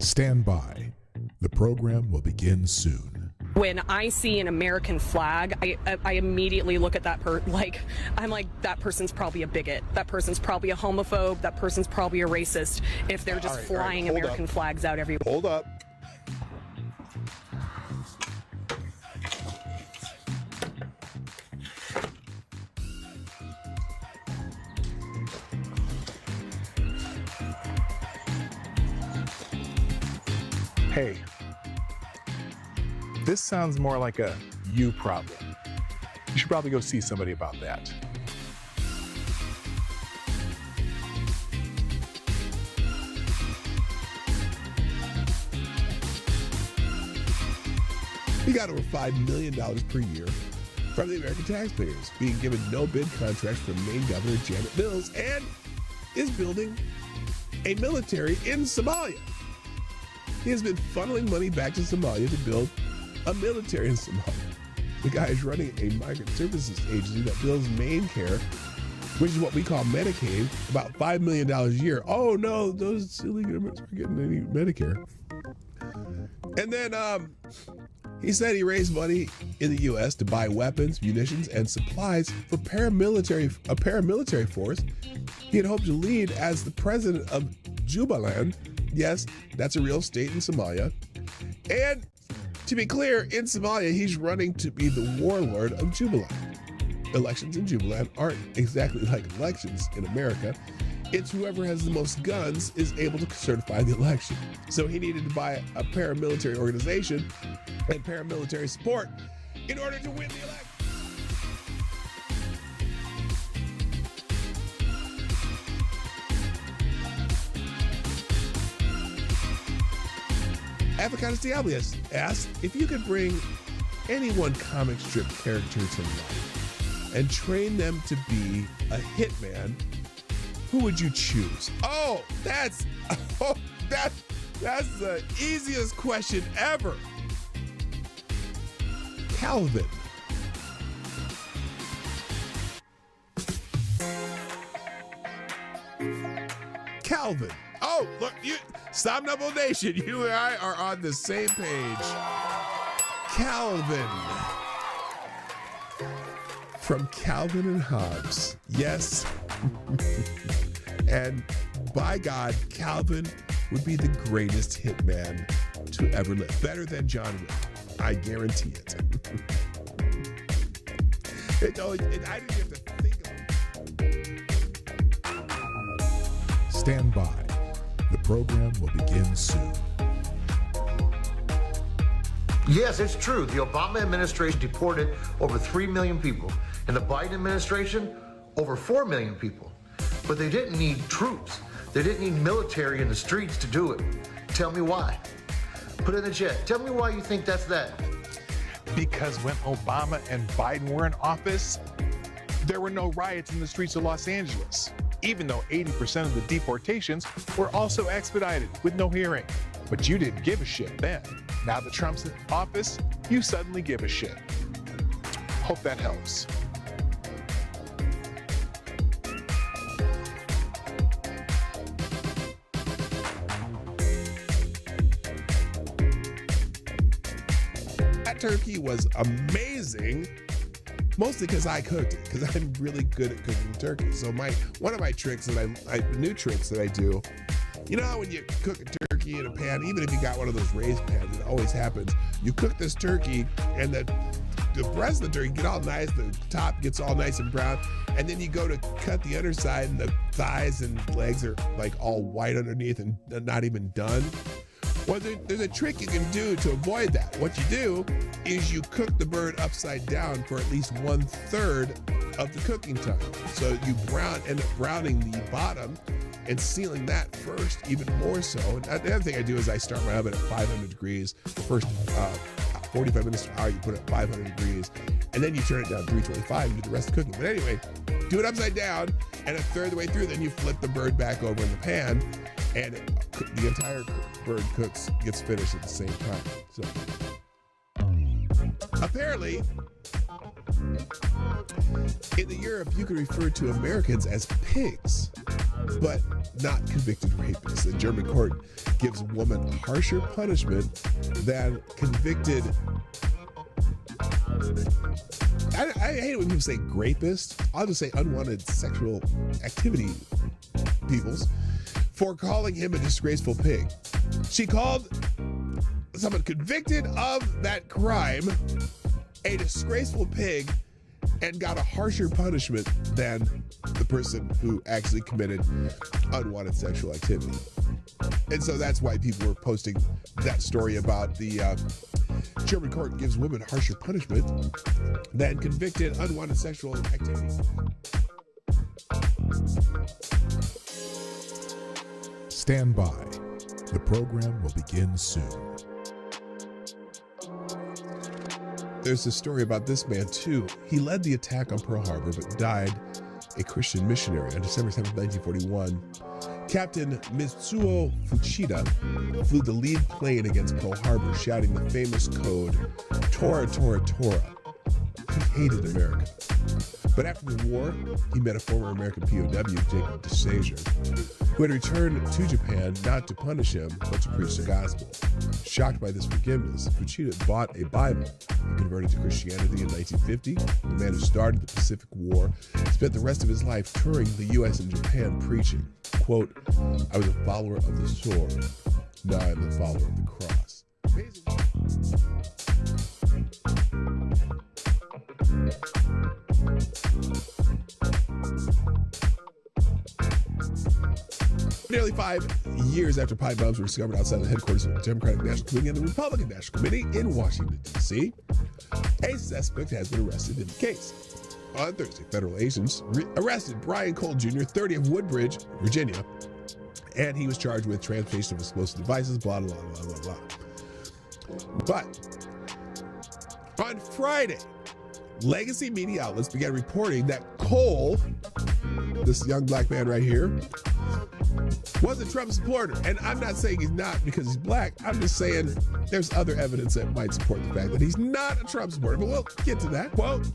Stand by. The program will begin soon. When I see an American flag, I immediately look at that I'm like, that person's probably a bigot. That person's probably a homophobe. That person's probably a racist if they're just flying American flags out everywhere. Hold up. Hey, this sounds more like a you problem. You should probably go see somebody about that. He got over $5 million per year from the American taxpayers, being given no bid contracts from Maine Governor Janet Mills, and is building a military in Somalia. He has been funneling money back to Somalia to build a military in Somalia. The guy is running a migrant services agency that builds Maine Care, which is what we call Medicaid, about $5 million a year. Oh no, those illegal immigrants aren't getting any Medicare. And then he said he raised money in the U.S. to buy weapons, munitions, and supplies for a paramilitary force he had hoped to lead as the president of Jubaland. Yes, that's a real state in Somalia. And to be clear, in Somalia, he's running to be the warlord of Jubaland. Elections in Jubaland aren't exactly like elections in America. It's whoever has the most guns is able to certify the election. So he needed to buy a paramilitary organization and paramilitary support in order to win the election. Avocados Diablias asked if you could bring any one comic strip character to life and train them to be a hitman, who would you choose? Oh, that's the easiest question ever. Calvin. Calvin. Oh, look, Somnambule Nation, you and I are on the same page. Calvin. From Calvin and Hobbes. Yes. And by God, Calvin would be the greatest hitman to ever live. Better than John Wick. I guarantee it. I didn't have to think of it. Stand by. The program will begin soon. Yes, it's true. The Obama administration deported over 3 million people. And the Biden administration, over 4 million people. But they didn't need troops. They didn't need military in the streets to do it. Tell me why. Put it in the chat. Tell me why you think that's that. Because when Obama and Biden were in office, there were no riots in the streets of Los Angeles, even though 80% of the deportations were also expedited with no hearing. But you didn't give a shit then. Now that Trump's in office, you suddenly give a shit. Hope that helps. That turkey was amazing, mostly because I cooked it, because I'm really good at cooking turkey. So one of my tricks new tricks that I do, you know how when you cook a turkey in a pan, even if you got one of those raised pans, it always happens. You cook this turkey and the breast of the turkey get all nice, the top gets all nice and brown, and then you go to cut the underside and the thighs and legs are like all white underneath and not even done. Well, there's a trick you can do to avoid that. What you do is you cook the bird upside down for at least 1/3 of the cooking time. So you end up browning the bottom and sealing that first, even more so. And the other thing I do is I start my oven at 500 degrees. The first 45 minutes to an hour, you put it at 500 degrees, and then you turn it down to 325 and do the rest of the cooking. But anyway, do it upside down, and 1/3 of the way through, then you flip the bird back over in the pan, and the entire bird gets finished at the same time. So apparently, in Europe, you can refer to Americans as pigs. but not convicted rapists. A German court gives woman harsher punishment than convicted. I hate it when people say rapist. I'll just say unwanted sexual activity peoples for calling him a disgraceful pig. She called someone convicted of that crime a disgraceful pig and got a harsher punishment than the person who actually committed unwanted sexual activity. And so that's why people were posting that story about the German court gives women harsher punishment than convicted unwanted sexual activity. Stand by. The program will begin soon. There's a story about this man too. He led the attack on Pearl Harbor but died a Christian missionary on December 7, 1941. Captain Mitsuo Fuchida flew the lead plane against Pearl Harbor, shouting the famous code, Tora, Tora, Tora. He hated America. But after the war, he met a former American POW, Jacob DeSager, who had returned to Japan not to punish him, but to preach the gospel. Shocked by this forgiveness, Fuchida bought a Bible. He converted to Christianity in 1950. The man who started the Pacific War spent the rest of his life touring the U.S. and Japan preaching, quote, I was a follower of the sword. Now I'm a follower of the cross. Amazing. Nearly 5 years after pipe bombs were discovered outside the headquarters of the Democratic National Committee and the Republican National Committee in Washington, D.C., a suspect has been arrested in the case. On Thursday, federal agents arrested Brian Cole Jr., 30 of Woodbridge, Virginia, and he was charged with transportation of explosive devices, blah, blah, blah, blah, blah. But on Friday, legacy media outlets began reporting that Cole, this young black man right here, was a Trump supporter. And I'm not saying he's not because he's black. I'm just saying there's other evidence that might support the fact that he's not a Trump supporter. But we'll get to that. Quote,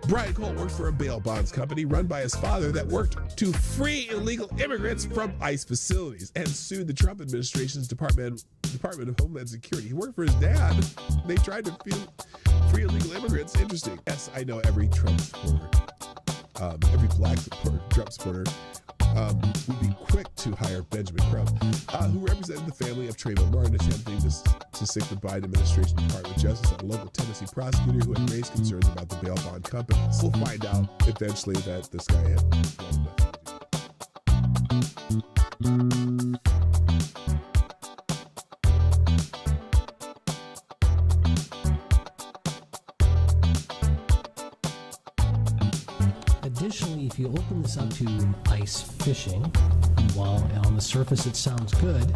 Brian Cole worked for a bail bonds company run by his father that worked to free illegal immigrants from ICE facilities and sued the Trump administration's Department of Homeland Security. He worked for his dad. They tried to free illegal immigrants. Interesting. Yes, I know every Trump supporter, every black supporter, Trump supporter, would be quick to hire Benjamin Crump, who represented the family of Trayvon Martin, attempting to sic the Biden administration Department of Justice on a local Tennessee prosecutor who had raised concerns about the bail bond companies. We'll find out eventually that this guy had nothing to do. Additionally, if you open this up to ice fishing, while on the surface it sounds good,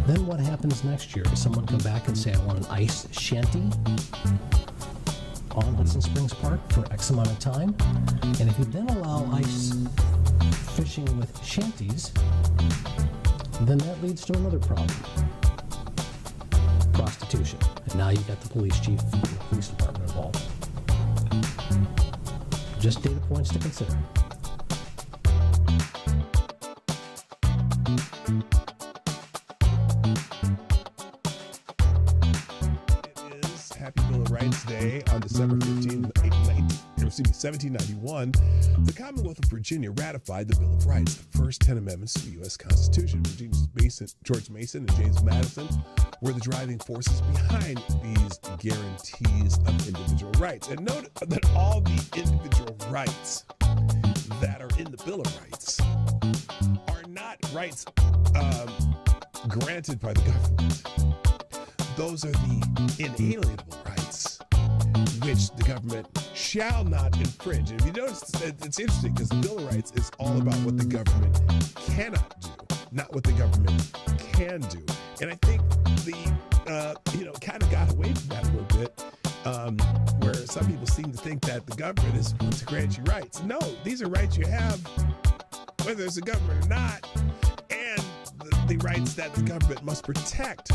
then what happens next year? Does someone come back and say, I want an ice shanty on Hudson Springs Park for X amount of time? And if you then allow ice fishing with shanties, then that leads to another problem. Prostitution. And now you've got the police chief and the police department involved. Just data points to consider. It is Happy Bill of Rights Day on December 1791. The Commonwealth of Virginia ratified the Bill of Rights, the first 10 amendments to the U.S. Constitution. Virginia's George Mason and James Madison were the driving forces behind these guarantees of individual rights. And note that all the individual rights that are in the Bill of Rights are not rights granted by the government. Those are the inalienable rights which the government shall not infringe. And if you notice, it's interesting because the Bill of Rights is all about what the government cannot do, not what the government can do. And I think the kind of got away from that a little bit, where some people seem to think that the government is going to grant you rights. No, these are rights you have, whether there's a government or not, and the rights that the government must protect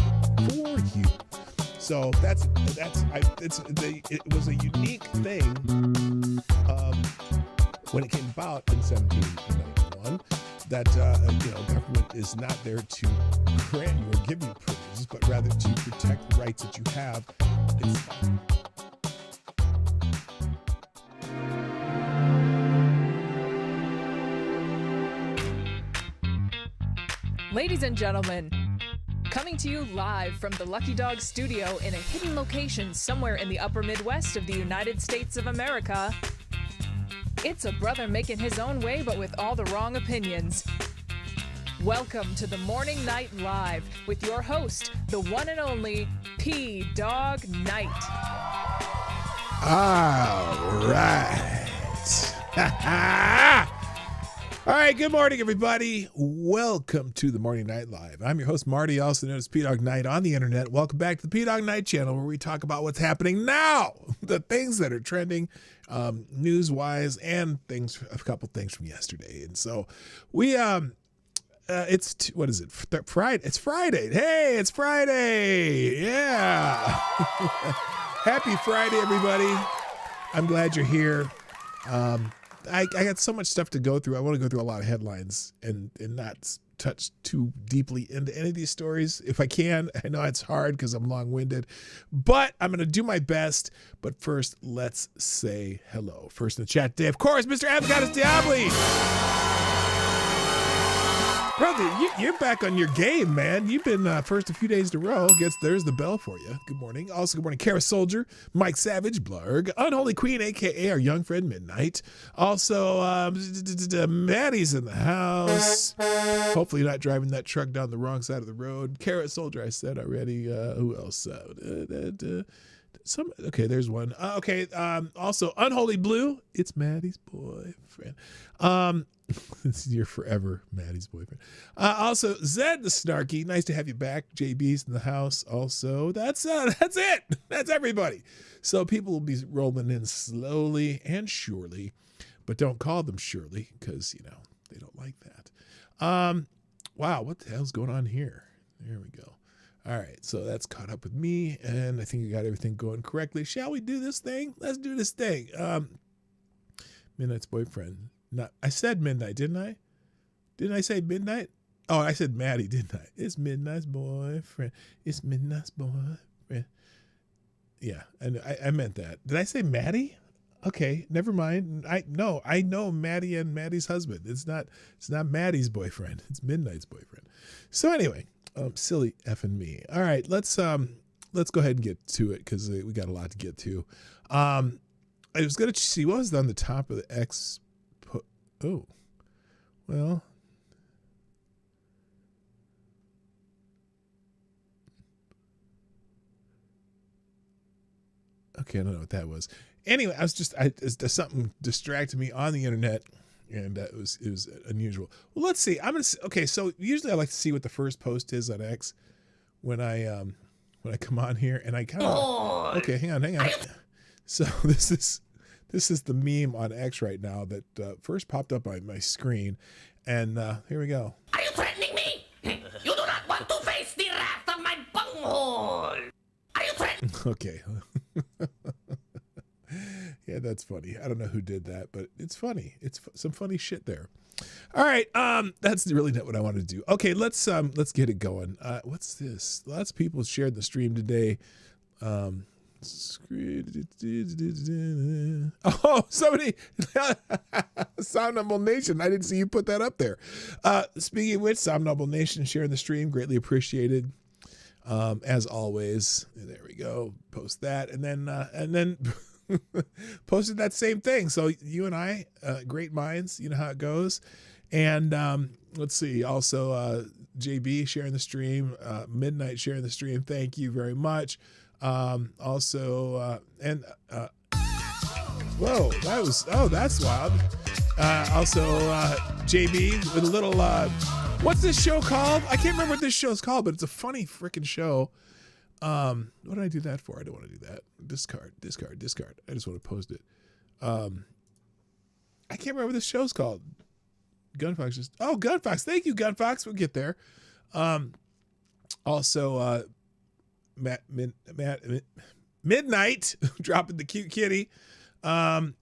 for you. So it was a unique thing when it came about in 1791. that government is not there to grant you or give you privileges, but rather to protect the rights that you have. Ladies and gentlemen, coming to you live from the Lucky Dog studio in a hidden location somewhere in the upper Midwest of the United States of America, it's a brother making his own way but with all the wrong opinions. Welcome to the Morning Night Live with your host, the one and only Dawg Knight. All right. All right, good morning, everybody. Welcome to the Morning Night Live. I'm your host, Marty, also known as PDawgKnight on the internet. Welcome back to the Dawg Knight Channel, where we talk about what's happening now, the things that are trending news-wise, and a couple things from yesterday. And so we, what is it? Friday. It's Friday. Hey, it's Friday. Yeah. Happy Friday, everybody. I'm glad you're here. I got so much stuff to go through. I want to go through a lot of headlines and not touch too deeply into any of these stories if I can. I know it's hard because I'm long-winded, but I'm going to do my best. But first, let's say hello. First in the chat today, of course, Mr. Avocados Diabli. Brother, you're back on your game, man. You've been first a few days in a row. Guess there's the bell for you. Good morning. Also, good morning, Kara Soldier, Mike Savage, Blarg, Unholy Queen, a.k.a. our young friend Midnight. Also, Maddie's in the house. Hopefully you're not driving that truck down the wrong side of the road. Kara Soldier, I said already. Who else? Okay, there's one. Also, Unholy Blue. It's Maddie's boyfriend. This is your forever Maddie's boyfriend. Also, Zed the Snarky. Nice to have you back. JB's in the house. Also, that's it. That's everybody. So people will be rolling in slowly and surely, but don't call them Shirley because they don't like that. Wow, what the hell's going on here? There we go. All right, so that's caught up with me, and I think we got everything going correctly. Shall we do this thing? Let's do this thing. Midnight's boyfriend. I said Midnight, didn't I? Didn't I say Midnight? Oh, I said Maddie, didn't I? It's Midnight's boyfriend. It's Midnight's boyfriend. Yeah, and I meant that. Did I say Maddie? Okay, never mind. I know Maddie and Maddie's husband. It's not Maddie's boyfriend. It's Midnight's boyfriend. So anyway, silly effing me. All right, let's go ahead and get to it because we got a lot to get to. I was gonna see what was on the top of the X. Oh, well. Okay, I don't know what that was. Anyway, something distracted me on the internet, and it was unusual. Well, let's see. Okay. So usually I like to see what the first post is on X when I come on here, and I kind of okay. Hang on. So this is the meme on X right now that first popped up on my screen, and here we go. Are you threatening me? You do not want to face the wrath of my bunghole. Are you threatening? Okay. Yeah, that's funny. I don't know who did that, but it's funny. It's some funny shit there. All right, that's really not what I wanted to do. Okay, let's get it going. What's this? Lots of people shared the stream today. Oh, somebody Somnambule Nation. I didn't see you put that up there. Speaking of which, Somnambule Nation sharing the stream, greatly appreciated. As always. There we go. Post that, and then posted that same thing. So you and I, great minds, you know how it goes. And let's see. Also, JB sharing the stream, Midnight sharing the stream. Thank you very much. Also, whoa, that's wild. Also, JB with a little, what's this show called? I can't remember what this show's called, but it's a funny freaking show. What did I do that for? I don't want to do that. Discard. I just want to post it. I can't remember what this show's called. Gunfox Gunfox. Thank you, Gunfox. We'll get there. Also, Midnight dropping the cute kitty. God.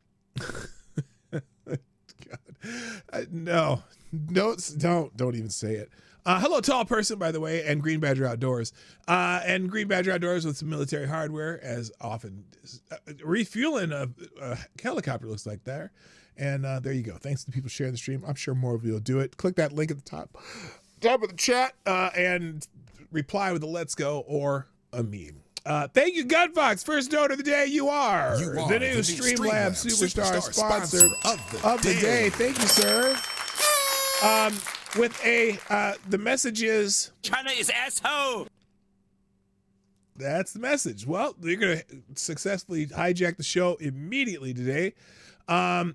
No, Don't even say it. Hello, tall person, by the way, and Green Badger Outdoors. And Green Badger Outdoors with some military hardware, as often. Refueling a helicopter looks like there. And there you go. Thanks to the people sharing the stream. I'm sure more of you will do it. Click that link at the top of the chat and reply with a let's go or a meme. Thank you, Gunfox. First note of the day, you are the new Streamlabs Superstar sponsor of the day. Thank you, sir. The message is China is asshole. That's the message. Well, you're gonna successfully hijack the show immediately today. Yeah,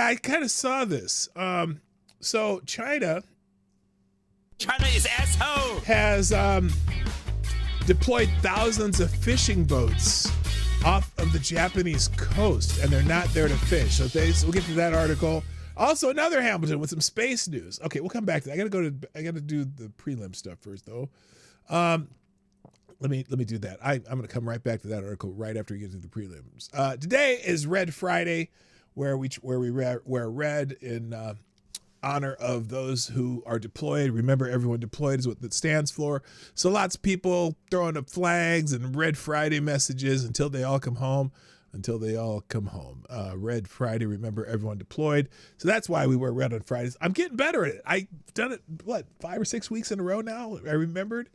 I kind of saw this. So China is asshole. Has deployed thousands of fishing boats off of the Japanese coast, and they're not there to fish. So we'll get to that article. Also, another Hamilton with some space news. Okay, we'll come back to that. I gotta do the prelim stuff first, though. Let me do that. I'm gonna come right back to that article right after we get to the prelims. Today is Red Friday, where we wear red in honor of those who are deployed. Remember, everyone deployed is what that stands for. So lots of people throwing up flags and Red Friday messages until they all come home. Red Friday, remember everyone deployed. So that's why we wear red on Fridays. I'm getting better at it. I've done it, 5 or 6 weeks in a row now? I remembered.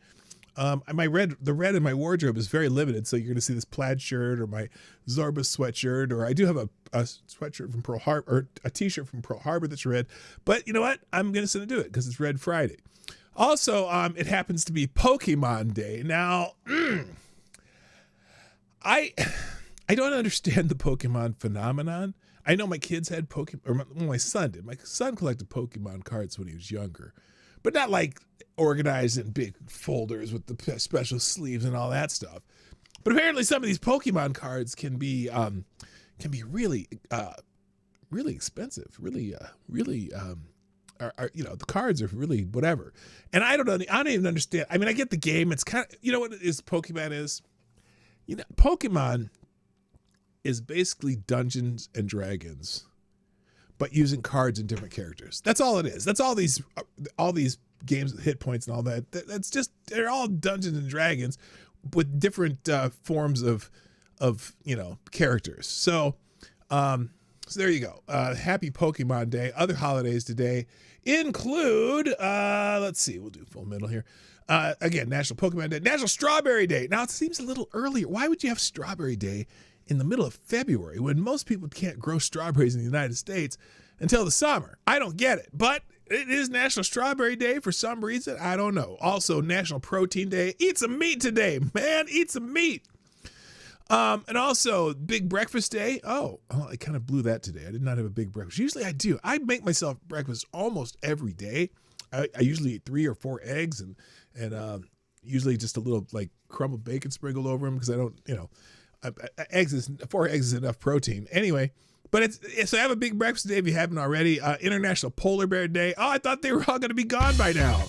The red in my wardrobe is very limited, so you're going to see this plaid shirt or my Zorba sweatshirt, or I do have a sweatshirt from Pearl Harbor, or a t-shirt from Pearl Harbor that's red. But you know what? I'm going to do it because it's Red Friday. Also, it happens to be Pokemon Day. Now, I don't understand the Pokemon phenomenon. I know my kids had Pokemon, or my son did. My son collected Pokemon cards when he was younger, but not like organized in big folders with the special sleeves and all that stuff. But apparently some of these Pokemon cards can be really expensive, the cards are really whatever. And I don't even understand. I mean, I get the game. It's kind of, what it is, Pokemon is? Pokemon is basically Dungeons and Dragons, but using cards and different characters. That's all it is. That's all these games with hit points and all that. That's just, they're all Dungeons and Dragons with different forms of characters. So there you go. Happy Pokemon Day. Other holidays today include, let's see, we'll do full middle here. Again, National Pokemon Day, National Strawberry Day. Now it seems a little earlier. Why would you have Strawberry Day in the middle of February when most people can't grow strawberries in the United States until the summer? I don't get it, but it is National Strawberry Day for some reason. I don't know. Also, National Protein Day. Eat some meat today, man. Eat some meat. And also Big Breakfast Day. Oh, I kind of blew that today. I did not have a big breakfast. Usually I do. I make myself breakfast almost every day. I usually eat 3 or 4 eggs and usually just a little crumb of bacon sprinkled over them because I don't, 4 eggs is enough protein. Anyway, but so have a big breakfast day if you haven't already. International Polar Bear Day. Oh, I thought they were all going to be gone by now.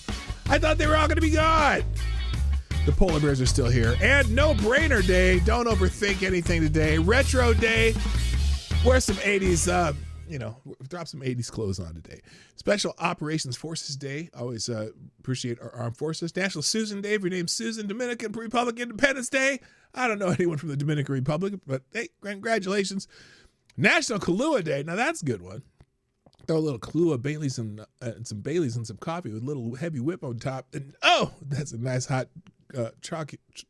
The polar bears are still here. And No Brainer Day. Don't overthink anything today. Retro Day. Wear some 80s, drop some 80s clothes on today. Special Operations Forces Day. Always appreciate our armed forces. National Susan Day. If your name's Susan. Dominican Republic Independence Day. I don't know anyone from the Dominican Republic, but hey, congratulations. National Kahlua Day. Now that's a good one. Throw a little Kahlua, Baileys, and some Baileys and some coffee with a little heavy whip on top. And that's a nice hot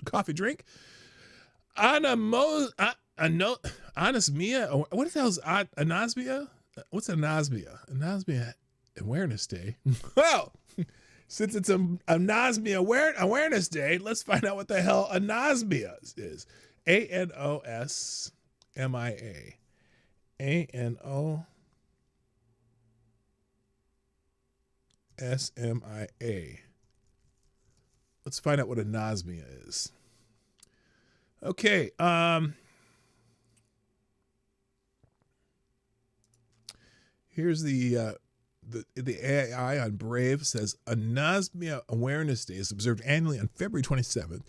coffee drink. Anosmia. What the hell is anosmia? What's anosmia? Anosmia Awareness Day. Well, since it's anosmia awareness day, let's find out what the hell anosmia is. ANOSMIA. ANOSMIA. Let's find out what anosmia is. Okay. Here's the AI on Brave says Anosmia Awareness Day is observed annually on February 27th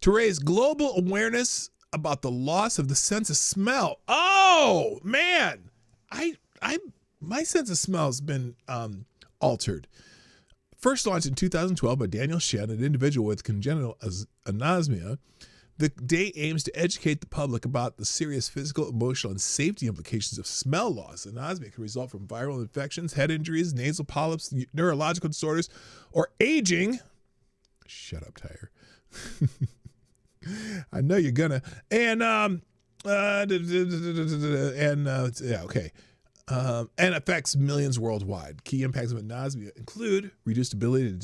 to raise global awareness about the loss of the sense of smell. Oh man, I my sense of smell has been altered. First launched in 2012 by Daniel Shen, an individual with congenital anosmia, the day aims to educate the public about the serious physical, emotional, and safety implications of smell loss. Anosmia can result from viral infections, head injuries, nasal polyps, neurological disorders, or aging. Shut up, Tyre. I know you're gonna. And affects millions worldwide. Key impacts of anosmia include reduced ability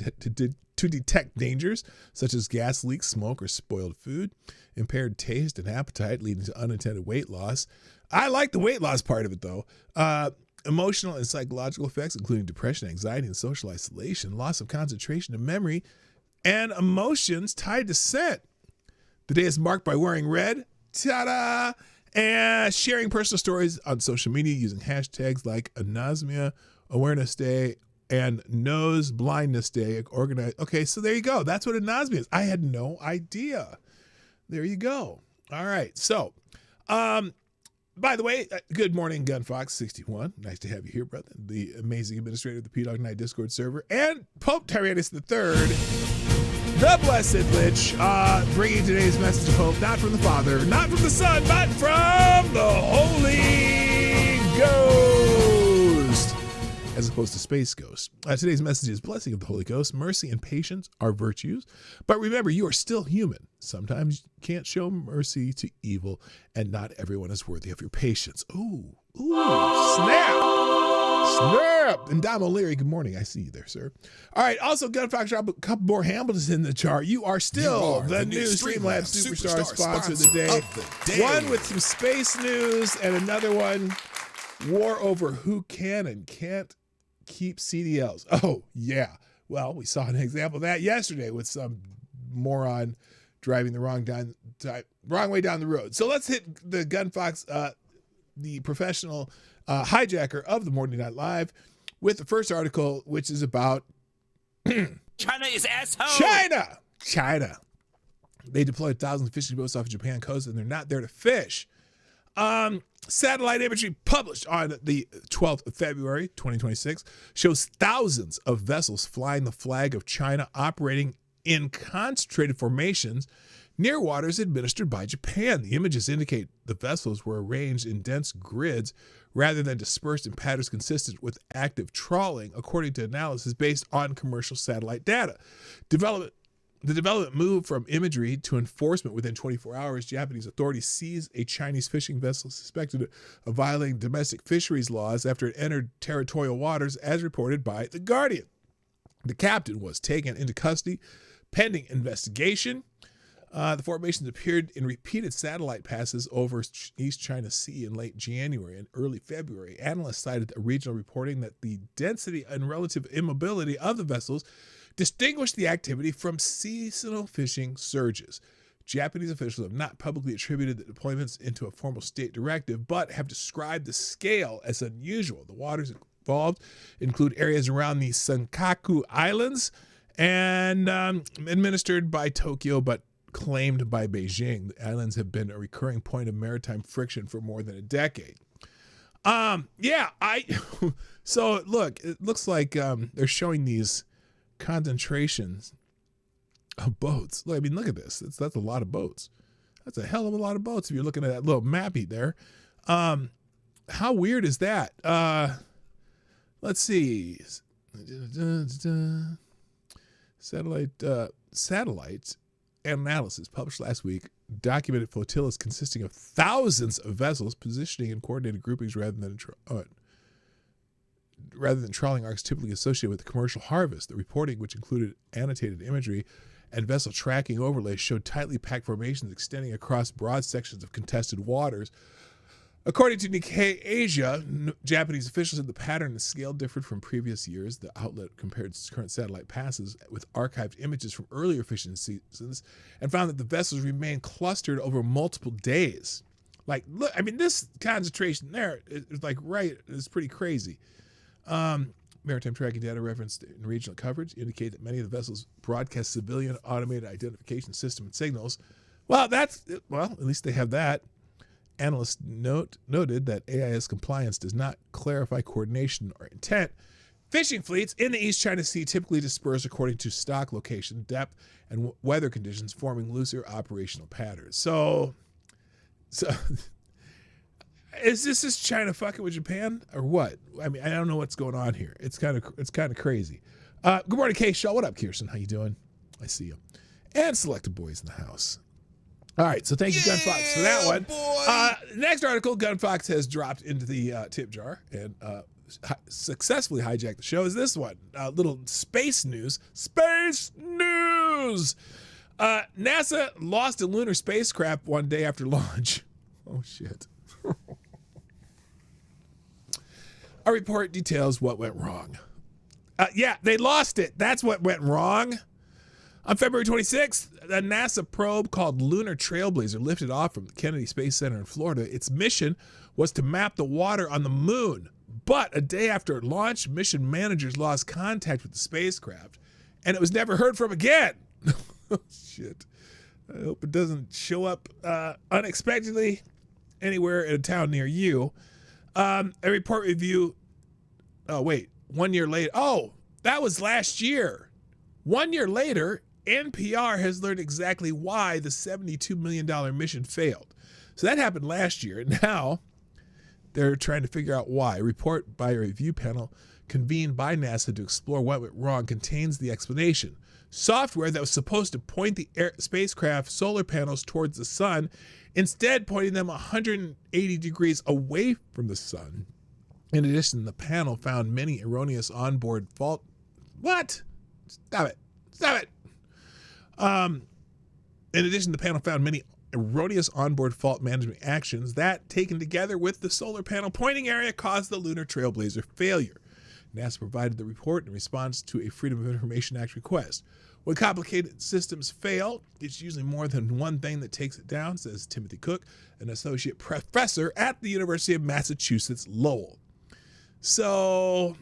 to detect dangers such as gas leaks, smoke, or spoiled food, impaired taste and appetite leading to unintended weight loss. I like the weight loss part of it though. Emotional and psychological effects including depression, anxiety, and social isolation, loss of concentration and memory, and emotions tied to scent. The day is marked by wearing red, ta-da, and sharing personal stories on social media using hashtags like Anosmia Awareness Day and Nose Blindness Day. Organized. Okay, so there you go. That's what anosmia is. I had no idea. There you go. All right. So, by the way, good morning, GunFox61. Nice to have you here, brother. The amazing administrator of the PDawgKnight Discord server, and Pope Tyrannus III, the Blessed Lich, bringing today's message of hope, not from the Father, not from the Son, but from the Holy Ghost, as opposed to Space Ghost. Today's message is blessing of the Holy Ghost. Mercy and patience are virtues, but remember, you are still human. Sometimes you can't show mercy to evil, and not everyone is worthy of your patience. Ooh, snap! Snap! And Dom O'Leary, good morning. I see you there, sir. All right, also, Gunfox drop a couple more Hamiltons in the chart. You are still the new Streamlabs Superstar sponsor of the day. One with some space news, and another one, war over who can and can't keep CDLs. Oh, yeah. Well, we saw an example of that yesterday with some moron driving the wrong way down the road. So let's hit the Gunfox, the professional hijacker of the Morning Night Live, with the first article, which is about China is asshole. China. They deployed thousands of fishing boats off of Japan coast, and they're not there to fish. Satellite imagery published on the 12th of February, 2026, shows thousands of vessels flying the flag of China operating in concentrated formations near waters administered by Japan. The images indicate the vessels were arranged in dense grids rather than dispersed in patterns consistent with active trawling, according to analysis based on commercial satellite data. The development moved from imagery to enforcement within 24 hours. Japanese authorities seized a Chinese fishing vessel suspected of violating domestic fisheries laws after it entered territorial waters, as reported by The Guardian. The captain was taken into custody pending investigation. The formations appeared in repeated satellite passes over East China Sea in late January and early February. Analysts cited a regional reporting that the density and relative immobility of the vessels distinguished the activity from seasonal fishing surges. Japanese officials have not publicly attributed the deployments into a formal state directive, but have described the scale as unusual. The waters involved include areas around the Senkaku Islands and administered by Tokyo, but claimed by Beijing. The islands have been a recurring point of maritime friction for more than a decade. So look, it looks like they're showing these concentrations of boats. Look, I mean, look at this. That's a lot of boats. That's a hell of a lot of boats if you're looking at that little mappy there. How weird is that? Let's see. Satellite analysis published last week documented flotillas consisting of thousands of vessels positioning in coordinated groupings rather than trawling arcs typically associated with the commercial harvest. The reporting, which included annotated imagery and vessel tracking overlays, showed tightly packed formations extending across broad sections of contested waters. According to Nikkei Asia, Japanese officials said the pattern and scale differed from previous years. The outlet compared current satellite passes with archived images from earlier fishing seasons and found that the vessels remained clustered over multiple days. Like, look, I mean, this concentration there is like, right, it's pretty crazy. Maritime tracking data referenced in regional coverage indicate that many of the vessels broadcast civilian automated identification system and signals. Well, at least they have that. analysts noted that AIS compliance does not clarify coordination or intent. Fishing fleets in the East China Sea typically disperse according to stock location, depth, and weather conditions, forming looser operational patterns. So is this China fucking with Japan or what? I mean, I don't know what's going on here. It's kind of crazy. Good morning, Cashapp. What up, Kirsten? How you doing? I see you. And Selected Boys in the house. All right, so thank you, Gunfox, for that one. Next article, Gunfox has dropped into the tip jar and successfully hijacked the show. Is this one? Little space news. Space news! NASA lost a lunar spacecraft one day after launch. Oh, shit. Our report details what went wrong. Yeah, they lost it. That's what went wrong. On February 26th, a NASA probe called Lunar Trailblazer lifted off from the Kennedy Space Center in Florida. Its mission was to map the water on the moon. But a day after launch, mission managers lost contact with the spacecraft, and it was never heard from again. Oh, shit. I hope it doesn't show up unexpectedly anywhere in a town near you. A report review. Oh, wait. 1 year later. Oh, that was last year. 1 year later, NPR has learned exactly why the $72 million mission failed. So that happened last year. And now they're trying to figure out why. A report by a review panel convened by NASA to explore what went wrong contains the explanation. Software that was supposed to point the spacecraft solar panels towards the sun, instead pointing them 180 degrees away from the sun. In addition, the panel found many erroneous onboard fault. What? Stop it. Stop it. In addition, the panel found many erroneous onboard fault management actions that, taken together with the solar panel pointing area, caused the Lunar Trailblazer failure. NASA provided the report in response to a Freedom of Information Act request. When complicated systems fail, it's usually more than one thing that takes it down, says Timothy Cook, an associate professor at the University of Massachusetts Lowell. So,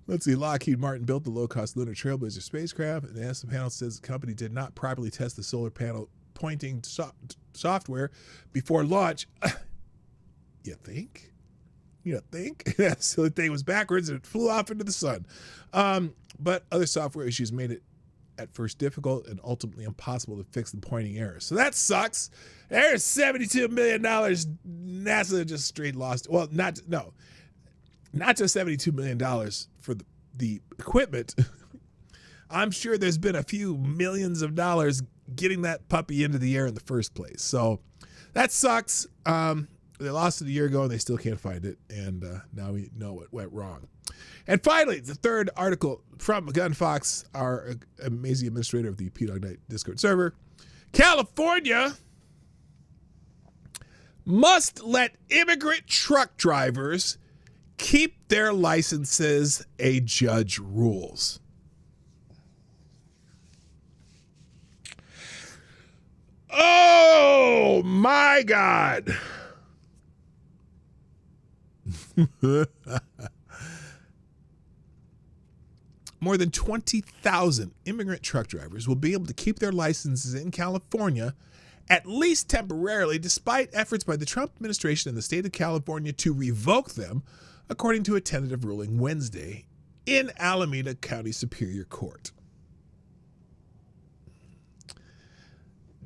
let's see. Lockheed Martin built the low-cost Lunar Trailblazer spacecraft, and the NASA panel says the company did not properly test the solar panel pointing software before launch. You think? You think? So the thing was backwards and it flew off into the sun. But other software issues made it at first difficult and ultimately impossible to fix the pointing error. So that sucks. There's $72 million NASA just straight lost. Well, not just $72 million for the equipment. I'm sure there's been a few millions of dollars getting that puppy into the air in the first place. So that sucks. They lost it a year ago and they still can't find it. And now we know what went wrong. And finally, the third article from Gunfox, our amazing administrator of the PDawgKnight Discord server. California must let immigrant truck drivers keep their licenses, a judge rules. Oh my God. More than 20,000 immigrant truck drivers will be able to keep their licenses in California, at least temporarily, despite efforts by the Trump administration and the state of California to revoke them, according to a tentative ruling Wednesday in Alameda County Superior Court.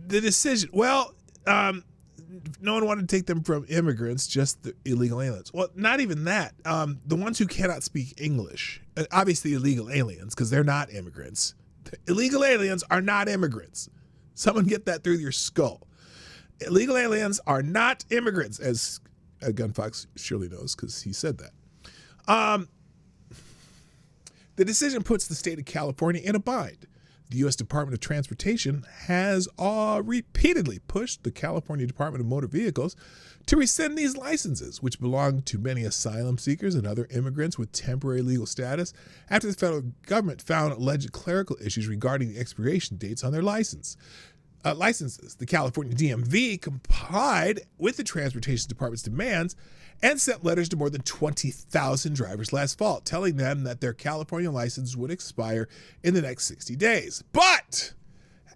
The decision, no one wanted to take them from immigrants, just the illegal aliens. Well, not even that. The ones who cannot speak English, obviously illegal aliens, because they're not immigrants. Illegal aliens are not immigrants. Someone get that through your skull. Illegal aliens are not immigrants, as Gunfox surely knows, because he said that. The decision puts the state of California in a bind. The U.S. Department of Transportation has repeatedly pushed the California Department of Motor Vehicles to rescind these licenses, which belong to many asylum seekers and other immigrants with temporary legal status, after the federal government found alleged clerical issues regarding the expiration dates on their licenses. The California DMV complied with the Transportation Department's demands and sent letters to more than 20,000 drivers last fall, telling them that their California license would expire in the next 60 days. But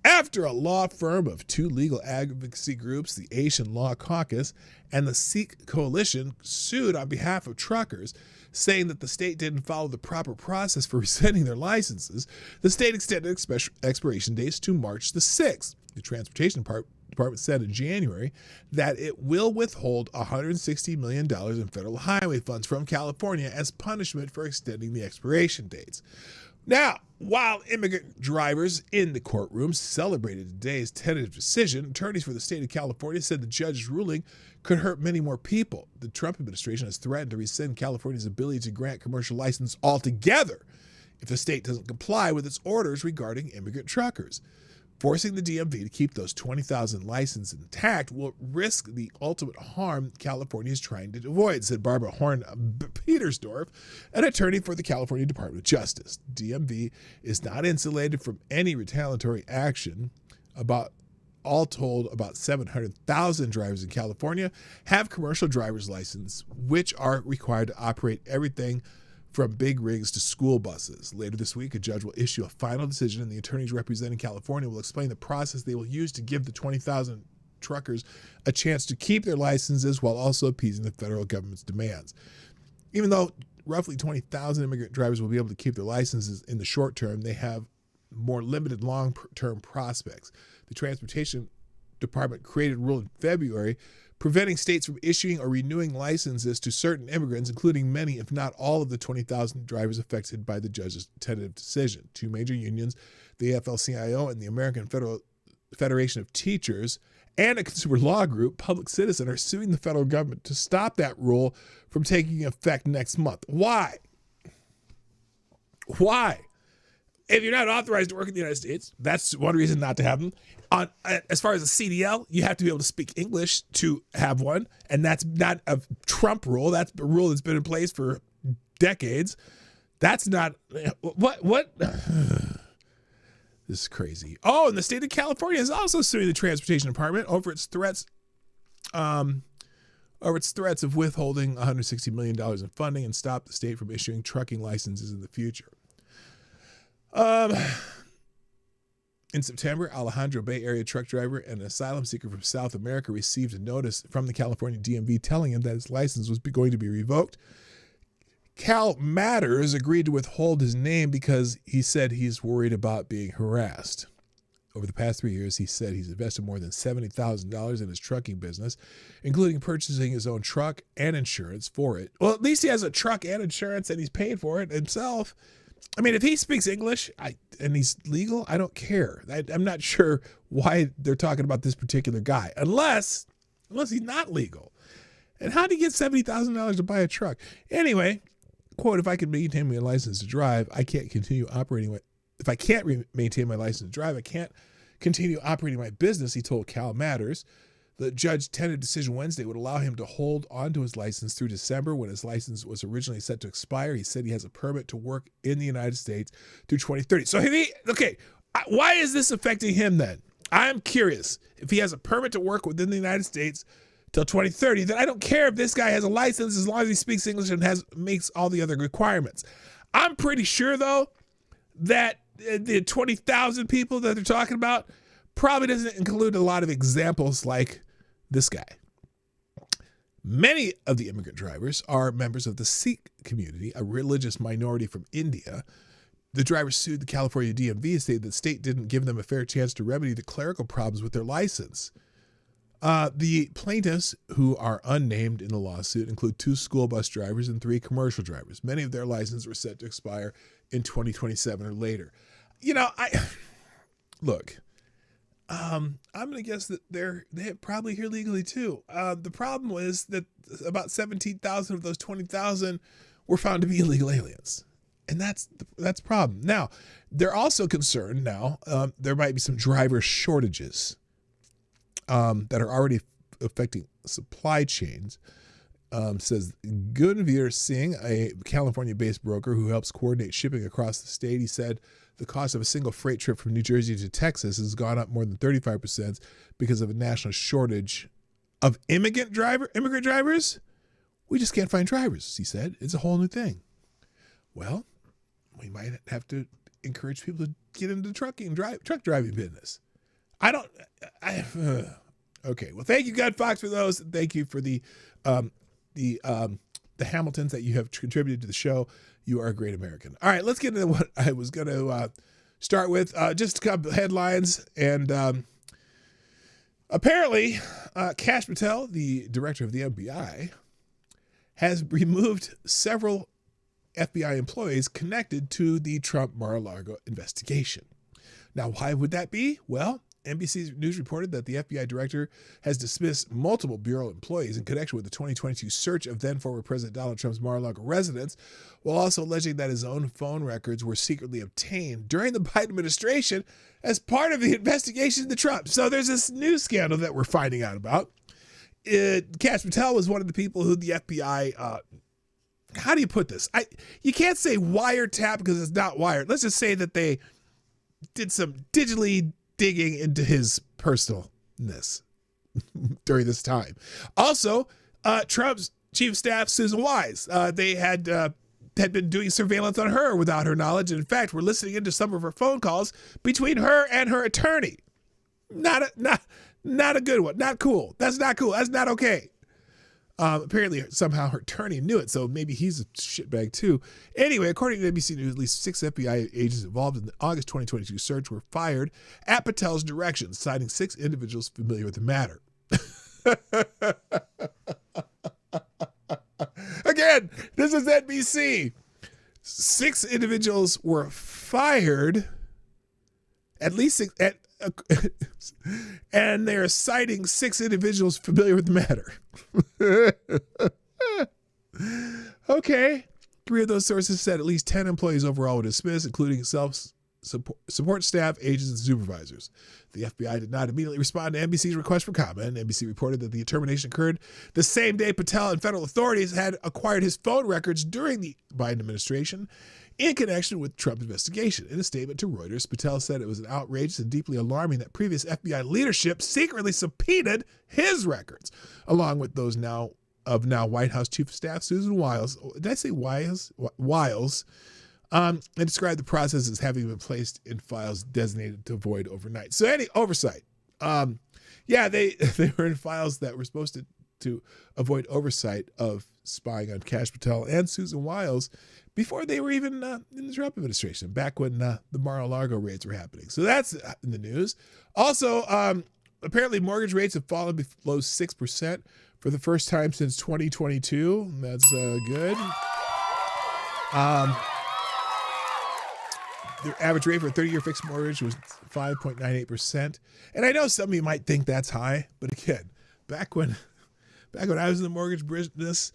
After a law firm of two legal advocacy groups, the Asian Law Caucus and the Sikh Coalition, sued on behalf of truckers, saying that the state didn't follow the proper process for rescinding their licenses, the state extended expiration dates to March the 6th. The Transportation Department said in January that it will withhold $160 million in federal highway funds from California as punishment for extending the expiration dates. Now, while immigrant drivers in the courtroom celebrated today's tentative decision, attorneys for the state of California said the judge's ruling could hurt many more people. The Trump administration has threatened to rescind California's ability to grant commercial license altogether if the state doesn't comply with its orders regarding immigrant truckers. Forcing the DMV to keep those 20,000 licenses intact will risk the ultimate harm California is trying to avoid, said Barbara Horn-Petersdorf, an attorney for the California Department of Justice. DMV is not insulated from any retaliatory action. All told, about 700,000 drivers in California have commercial driver's licenses, which are required to operate everything from big rigs to school buses. Later this week, a judge will issue a final decision, and the attorneys representing California will explain the process they will use to give the 20,000 truckers a chance to keep their licenses while also appeasing the federal government's demands. Even though roughly 20,000 immigrant drivers will be able to keep their licenses in the short term, they have more limited long-term prospects. The Transportation Department created a rule in February preventing states from issuing or renewing licenses to certain immigrants, including many, if not all, of the 20,000 drivers affected by the judge's tentative decision. Two major unions, the AFL-CIO and the American Federation of Teachers, and a consumer law group, Public Citizen, are suing the federal government to stop that rule from taking effect next month. Why? Why? If you're not authorized to work in the United States, that's one reason not to have them. As far as a CDL, you have to be able to speak English to have one, and that's not a Trump rule. That's a rule that's been in place for decades. That's not what. This is crazy. Oh, and the state of California is also suing the Transportation Department over its threats of withholding $160 million in funding and stop the state from issuing trucking licenses in the future. In September, Alejandro, Bay Area truck driver and an asylum seeker from South America, received a notice from the California DMV telling him that his license was going to be revoked. Cal Matters agreed to withhold his name because he said he's worried about being harassed. Over the past 3 years, he said he's invested more than $70,000 in his trucking business, including purchasing his own truck and insurance for it. Well, at least he has a truck and insurance and he's paid for it himself. I mean, if he speaks English and he's legal, I don't care. I'm not sure why they're talking about this particular guy, unless he's not legal. And how did he get $70,000 to buy a truck? Anyway, quote, if I can maintain my license to drive, I can't continue operating. If I can't maintain my license to drive, I can't continue operating my business, he told Cal Matters. The judge's tentative decision Wednesday would allow him to hold onto his license through December when his license was originally set to expire. He said he has a permit to work in the United States through 2030. So, why is this affecting him then? I'm curious. If he has a permit to work within the United States till 2030, then I don't care if this guy has a license as long as he speaks English and makes all the other requirements. I'm pretty sure, though, that the 20,000 people that they're talking about probably doesn't include a lot of examples like this guy. Many of the immigrant drivers are members of the Sikh community, a religious minority from India. The drivers sued the California DMV, saying the state didn't give them a fair chance to remedy the clerical problems with their license. The plaintiffs, who are unnamed in the lawsuit, include 2 school bus drivers and 3 commercial drivers. Many of their licenses were set to expire in 2027 or later. I'm going to guess that they're probably here legally too. The problem was that about 17,000 of those 20,000 were found to be illegal aliens. And that's the problem. Now, they're also concerned now, there might be some driver shortages that are already affecting supply chains. Says Gunvir Singh, a California-based broker who helps coordinate shipping across the state. He said the cost of a single freight trip from New Jersey to Texas has gone up more than 35% because of a national shortage of immigrant drivers. We just can't find drivers, he said. It's a whole new thing. Well, we might have to encourage people to get into the truck driving business. Okay. Well, thank you, Gun Fox, for those. Thank you for the Hamiltons that you have contributed to the show. You are a great American. All right, let's get into what I was going to start with. Just a couple headlines. And apparently, Kash Patel, the director of the FBI, has removed several FBI employees connected to the Trump Mar-a-Lago investigation. Now, why would that be? Well, NBC News reported that the FBI director has dismissed multiple bureau employees in connection with the 2022 search of then-former President Donald Trump's Mar-a-Lago residence, while also alleging that his own phone records were secretly obtained during the Biden administration as part of the investigation into Trump. So there's this new scandal that we're finding out about. Kash Patel was one of the people who the FBI, how do you put this? You can't say wiretap because it's not wired. Let's just say that they did some digitally digging into his personalness during this time. Also, Trump's chief of staff, Susan Wise, they had been doing surveillance on her without her knowledge. And in fact, we're listening into some of her phone calls between her and her attorney. Not a good one. Not cool. That's not cool. That's not okay. Apparently, somehow her attorney knew it, so maybe he's a shitbag too. Anyway, according to NBC News, at least 6 FBI agents involved in the August 2022 search were fired at Patel's direction, citing 6 individuals familiar with the matter. Again, this is NBC. 6 individuals were fired, at least 6, and they're citing 6 individuals familiar with the matter. Okay. 3 of those sources said at least 10 employees overall were dismissed, including support staff, agents, and supervisors. The FBI did not immediately respond to NBC's request for comment. NBC reported that the termination occurred the same day Patel and federal authorities had acquired his phone records during the Biden administration in connection with Trump's investigation. In a statement to Reuters, Patel said it was outrageous and deeply alarming that previous FBI leadership secretly subpoenaed his records, along with those now White House Chief of Staff Susan Wiles. Did I say Wiles? Wiles. And described the process as having been placed in files designated to avoid overnight. So any oversight. They were in files that were supposed to avoid oversight of spying on Kash Patel and Susan Wiles before they were even in the Trump administration, back when the Mar-a-Lago raids were happening. So that's in the news. Also, apparently mortgage rates have fallen below 6% for the first time since 2022. That's good. The average rate for a 30-year fixed mortgage was 5.98%. And I know some of you might think that's high, but again, back when I was in the mortgage business,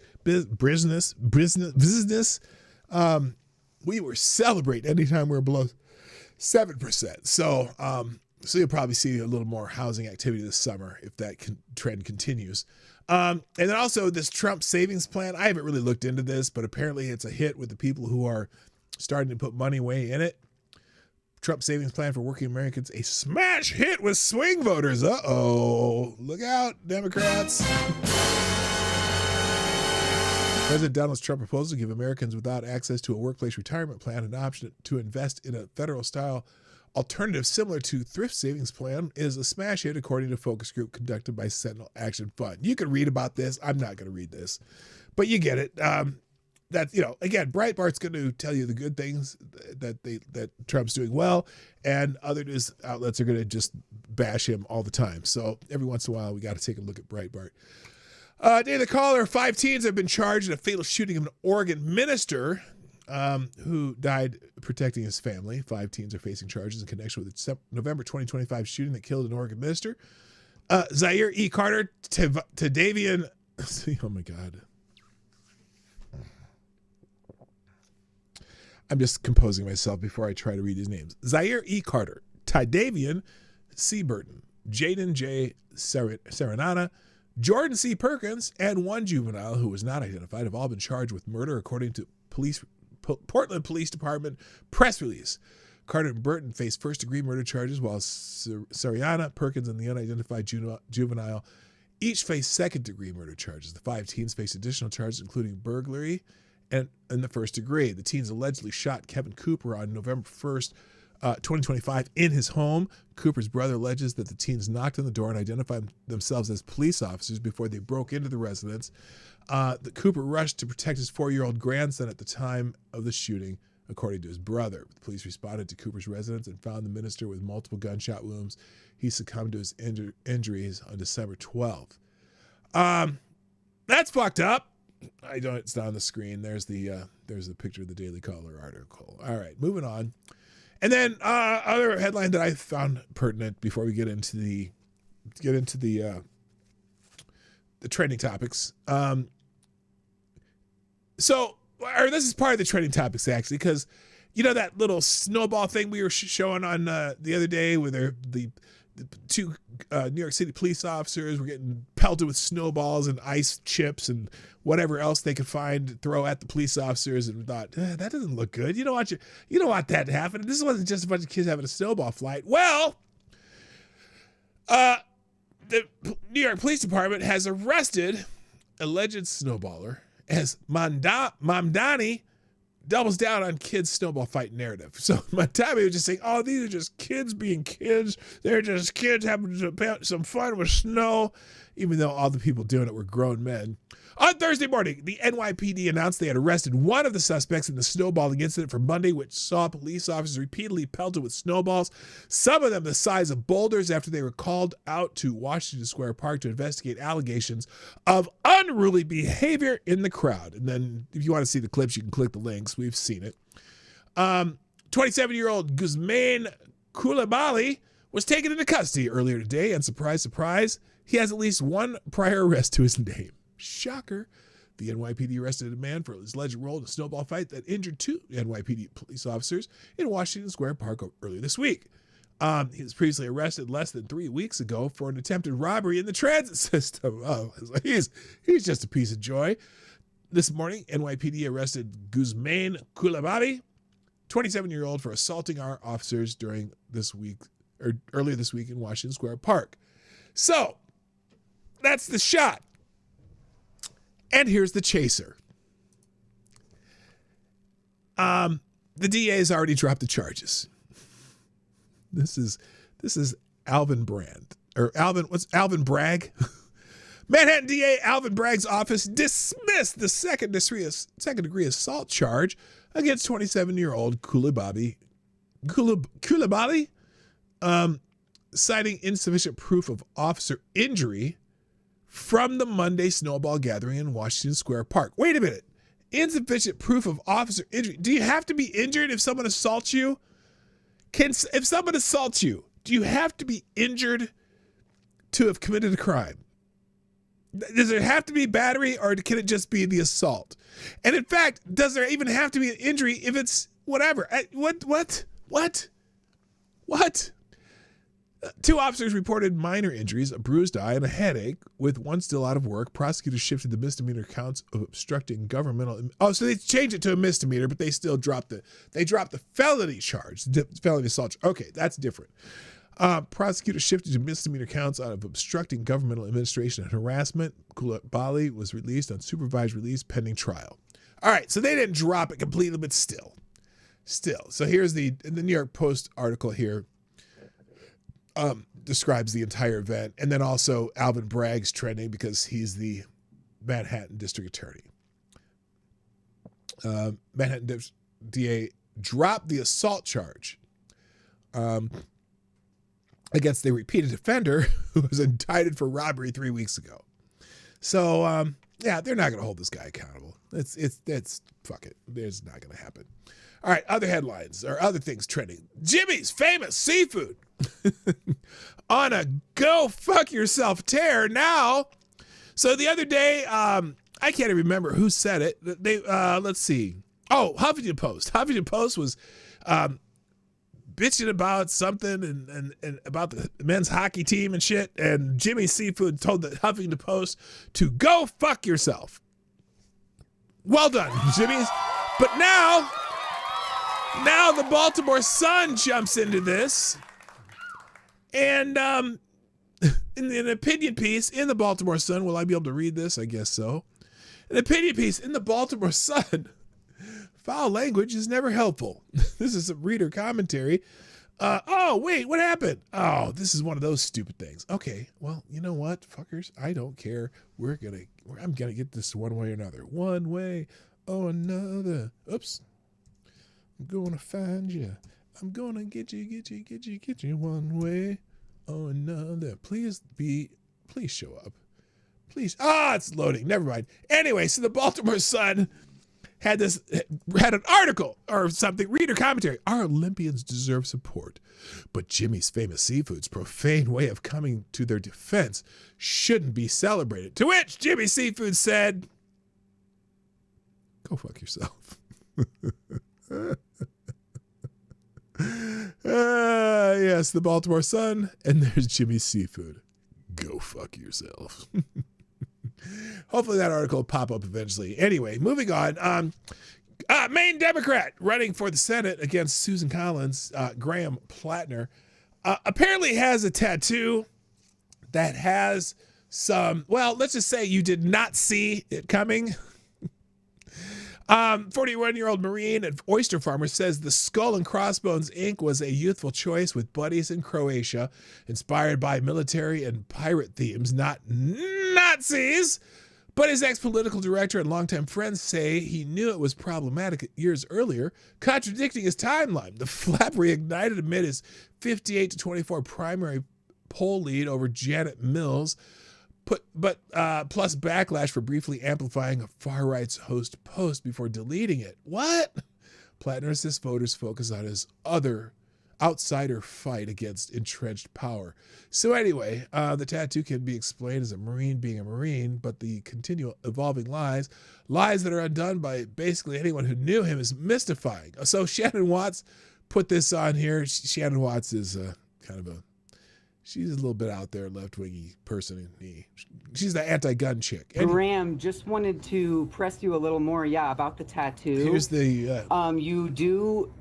we were celebrating anytime we were below 7%. So you'll probably see a little more housing activity this summer if that trend continues. And then also this Trump savings plan. I haven't really looked into this, but apparently it's a hit with the people who are starting to put money away in it. Trump savings plan for working Americans, a smash hit with swing voters. Uh-oh. Look out, Democrats. President Donald Trump's proposal to give Americans without access to a workplace retirement plan an option to invest in a federal-style alternative similar to thrift savings plan is a smash hit, according to a focus group conducted by Sentinel Action Fund. You can read about this. I'm not going to read this, but you get it. Again, Breitbart's going to tell you the good things that Trump's doing well, and other news outlets are going to just bash him all the time. So every once in a while, we got to take a look at Breitbart. Day of the caller, 5 teens have been charged in a fatal shooting of an Oregon minister who died protecting his family. 5 teens are facing charges in connection with the November 2025 shooting that killed an Oregon minister. Zaire E. Carter, Tadavian, oh my God. I'm just composing myself before I try to read these names. Zaire E. Carter, Tydavian C. Burton, Jaden J. Serenata, Jordan C. Perkins, and 1 juvenile who was not identified have all been charged with murder, according to Portland Police Department press release. Carter and Burton faced first-degree murder charges, while Serenata, Perkins, and the unidentified juvenile each faced second-degree murder charges. The 5 teens faced additional charges, including burglary and in the first degree. The teens allegedly shot Kevin Cooper on November 1st 2025 in his home. Cooper's brother alleges that the teens knocked on the door and identified themselves as police officers before they broke into the residence. The Cooper rushed to protect his 4-year-old grandson at the time of the shooting, according to his brother. The police responded to Cooper's residence and found the minister with multiple gunshot wounds. He succumbed to his injuries on December 12th. That's fucked up. It's not on the screen. There's the picture of the Daily Caller article. All right, moving on. And then other headline that I found pertinent before we get into the trending topics. This is part of the trending topics actually, because you know that little snowball thing we were showing on the other day, where the two New York City police officers were getting pelted with snowballs and ice chips and whatever else they could find to throw at the police officers, and thought, that doesn't look good. You don't want that to happen. This wasn't just a bunch of kids having a snowball fight. Well, the New York Police Department has arrested alleged snowballer as Mamdani doubles down on kids' snowball fight narrative. So Mamdani was just saying, these are just kids being kids. They're just kids having some fun with snow, even though all the people doing it were grown men. On Thursday morning, the NYPD announced they had arrested one of the suspects in the snowballing incident from Monday, which saw police officers repeatedly pelted with snowballs, some of them the size of boulders, after they were called out to Washington Square Park to investigate allegations of unruly behavior in the crowd. And then if you want to see the clips, you can click the links. We've seen it. 27-year-old Guzman Coulibaly was taken into custody earlier today, and surprise, surprise, he has at least one prior arrest to his name. Shocker. The NYPD arrested a man for his alleged role in a snowball fight that injured 2 NYPD police officers in Washington Square Park earlier this week. He was previously arrested less than 3 weeks ago for an attempted robbery in the transit system. He's just a piece of joy. This morning, NYPD arrested Guzman Coulibaly, 27-year-old, for assaulting our officers earlier this week in Washington Square Park. So, that's the shot. And here's the chaser. The DA has already dropped the charges. This is Alvin Bragg. Manhattan DA Alvin Bragg's office dismissed the second degree assault charge against 27-year-old Coulibaly, citing insufficient proof of officer injury from the Monday snowball gathering in Washington Square Park. Wait a minute. Insufficient proof of officer injury. Do you have to be injured if someone assaults you? If someone assaults you, do you have to be injured to have committed a crime? Does there have to be battery, or can it just be the assault? And in fact, does there even have to be an injury if it's whatever? What? 2 officers reported minor injuries, a bruised eye, and a headache, with one still out of work. Prosecutors shifted the misdemeanor counts of obstructing governmental. So they changed it to a misdemeanor, but they still dropped the felony charge, felony assault. Okay, that's different. Prosecutors shifted to misdemeanor counts out of obstructing governmental administration and harassment. Coulibaly was released on supervised release pending trial. All right, so they didn't drop it completely, but still. So here's the New York Post article here. Describes the entire event, and then also Alvin Bragg's trending because he's the Manhattan District Attorney. Manhattan DA dropped the assault charge against the repeated offender who was indicted for robbery 3 weeks ago. So they're not going to hold this guy accountable. It's fuck it. It's not going to happen. All right, other headlines or other things trending. Jimmy's famous seafood on a go fuck yourself tear now. So the other day, I can't even remember who said it. Let's see. Oh, Huffington Post. Huffington Post was bitching about something and about the men's hockey team and shit. And Jimmy Seafood told the Huffington Post to go fuck yourself. Well done, Jimmy's. But now the Baltimore Sun jumps into this. And in an opinion piece in the Baltimore Sun, will I be able to read this? I guess so. An opinion piece in the Baltimore Sun Foul language is never helpful. This is some reader commentary. Oh, wait, what happened? Oh, this is one of those stupid things. Okay, well, you know what, fuckers? I don't care. I'm gonna get this one way or another. One way or another. Oops. I'm gonna find you. I'm gonna get you one way or another. Please show up. Please. It's loading. Never mind. Anyway, so the Baltimore Sun had an article or something, reader commentary. Our Olympians deserve support, but Jimmy's Famous Seafood's profane way of coming to their defense shouldn't be celebrated. To which Jimmy Seafood said, go fuck yourself. Yes, the Baltimore Sun, and there's Jimmy Seafood. Go fuck yourself. Hopefully that article will pop up eventually. Anyway, moving on. Maine Democrat running for the Senate against Susan Collins, Graham Plattner, apparently has a tattoo that has some, well, let's just say you did not see it coming. 41-year-old Marine and oyster farmer says the Skull and Crossbones ink was a youthful choice with buddies in Croatia, inspired by military and pirate themes, not Nazis. But his ex-political director and longtime friends say he knew it was problematic years earlier, contradicting his timeline. The flap reignited amid his 58-24 primary poll lead over Janet Mills, plus backlash for briefly amplifying a far-right's host post before deleting it. What? Plattner insists voters focus on his outsider fight against entrenched power. So anyway, the tattoo can be explained as a Marine being a Marine, but the continual evolving lies that are undone by basically anyone who knew him, is mystifying. So Shannon Watts put this on here. Shannon Watts is she's a little bit out there, left-wingy person. She's the anti-gun chick. Anyway. Graham, just wanted to press you a little more, about the tattoo. Here's the... you do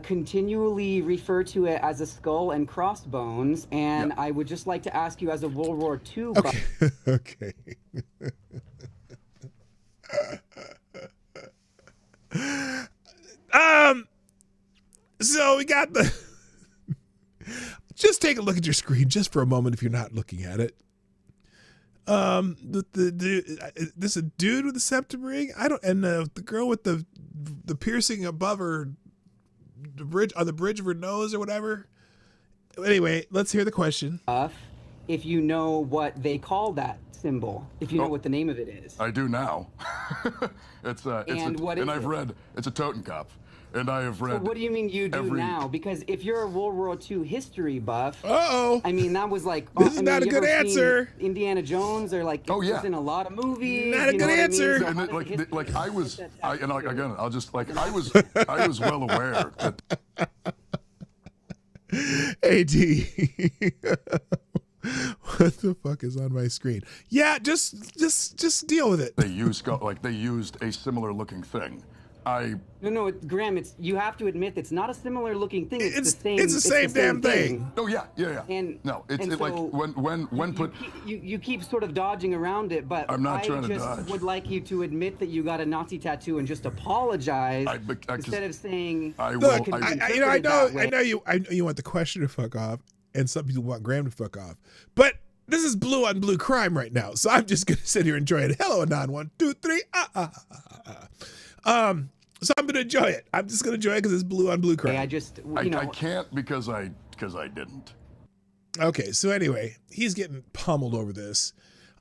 continually refer to it as a skull and crossbones, and I would just like to ask you, as a World War II... Okay. So we got the... Just take a look at your screen just for a moment if you're not looking at it. This a dude with a septum ring? The girl with the piercing above her bridge, on the bridge of her nose or whatever. Anyway, let's hear the question. If you know what they call that symbol, if you know what the name of it is. I do now. It's I've read it's a Totenkopf. And I have read. So what do you mean you do now? Because if you're a World War II history buff, I mean that was like. This is not a good answer. Indiana Jones, or like it was in a lot of movies. Not a good answer. I mean? So I was well aware that. AD. What the fuck is on my screen? Yeah, just deal with it. They used a similar looking thing. No, Graham. You have to admit it's not a similar looking thing. It's the same. It's the same damn thing. Oh yeah. And like when put. You keep sort of dodging around it, but I'm not trying to dodge. I just would like you to admit that you got a Nazi tattoo and just apologize instead of saying. I will. Look, I know you want the question to fuck off, and some people want Graham to fuck off, but. This is blue on blue crime right now, so I'm just gonna sit here and enjoy it. Hello, Anon, 1, 2, 3. So I'm gonna enjoy it. I'm just gonna enjoy it because it's blue on blue crime. I can't because I didn't. Okay, so anyway, he's getting pummeled over this.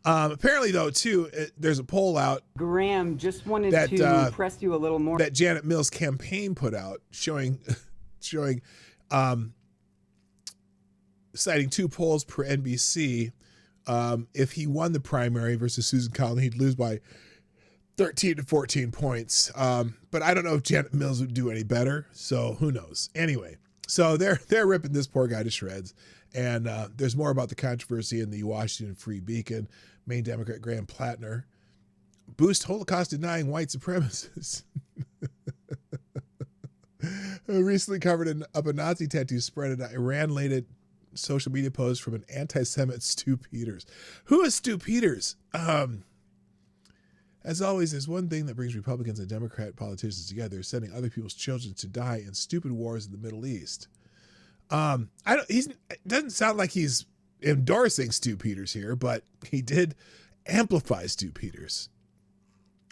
Apparently, though, too, there's a poll out. Graham, just wanted to press you a little more. That Janet Mills' campaign put out, showing, citing 2 polls per NBC. If he won the primary versus Susan Collins, he'd lose by 13 to 14 points. But I don't know if Janet Mills would do any better. So who knows? Anyway, so they're ripping this poor guy to shreds. And there's more about the controversy in the Washington Free Beacon. Maine Democrat Graham Plattner. Boost Holocaust denying white supremacists. Recently covered up a Nazi tattoo spread an Iran-related social media post from an anti-Semite Stu Peters. Who is Stu Peters? As always, there's one thing that brings Republicans and Democrat politicians together: sending other people's children to die in stupid wars in the Middle East. It doesn't sound like he's endorsing Stu Peters here, but he did amplify Stu Peters.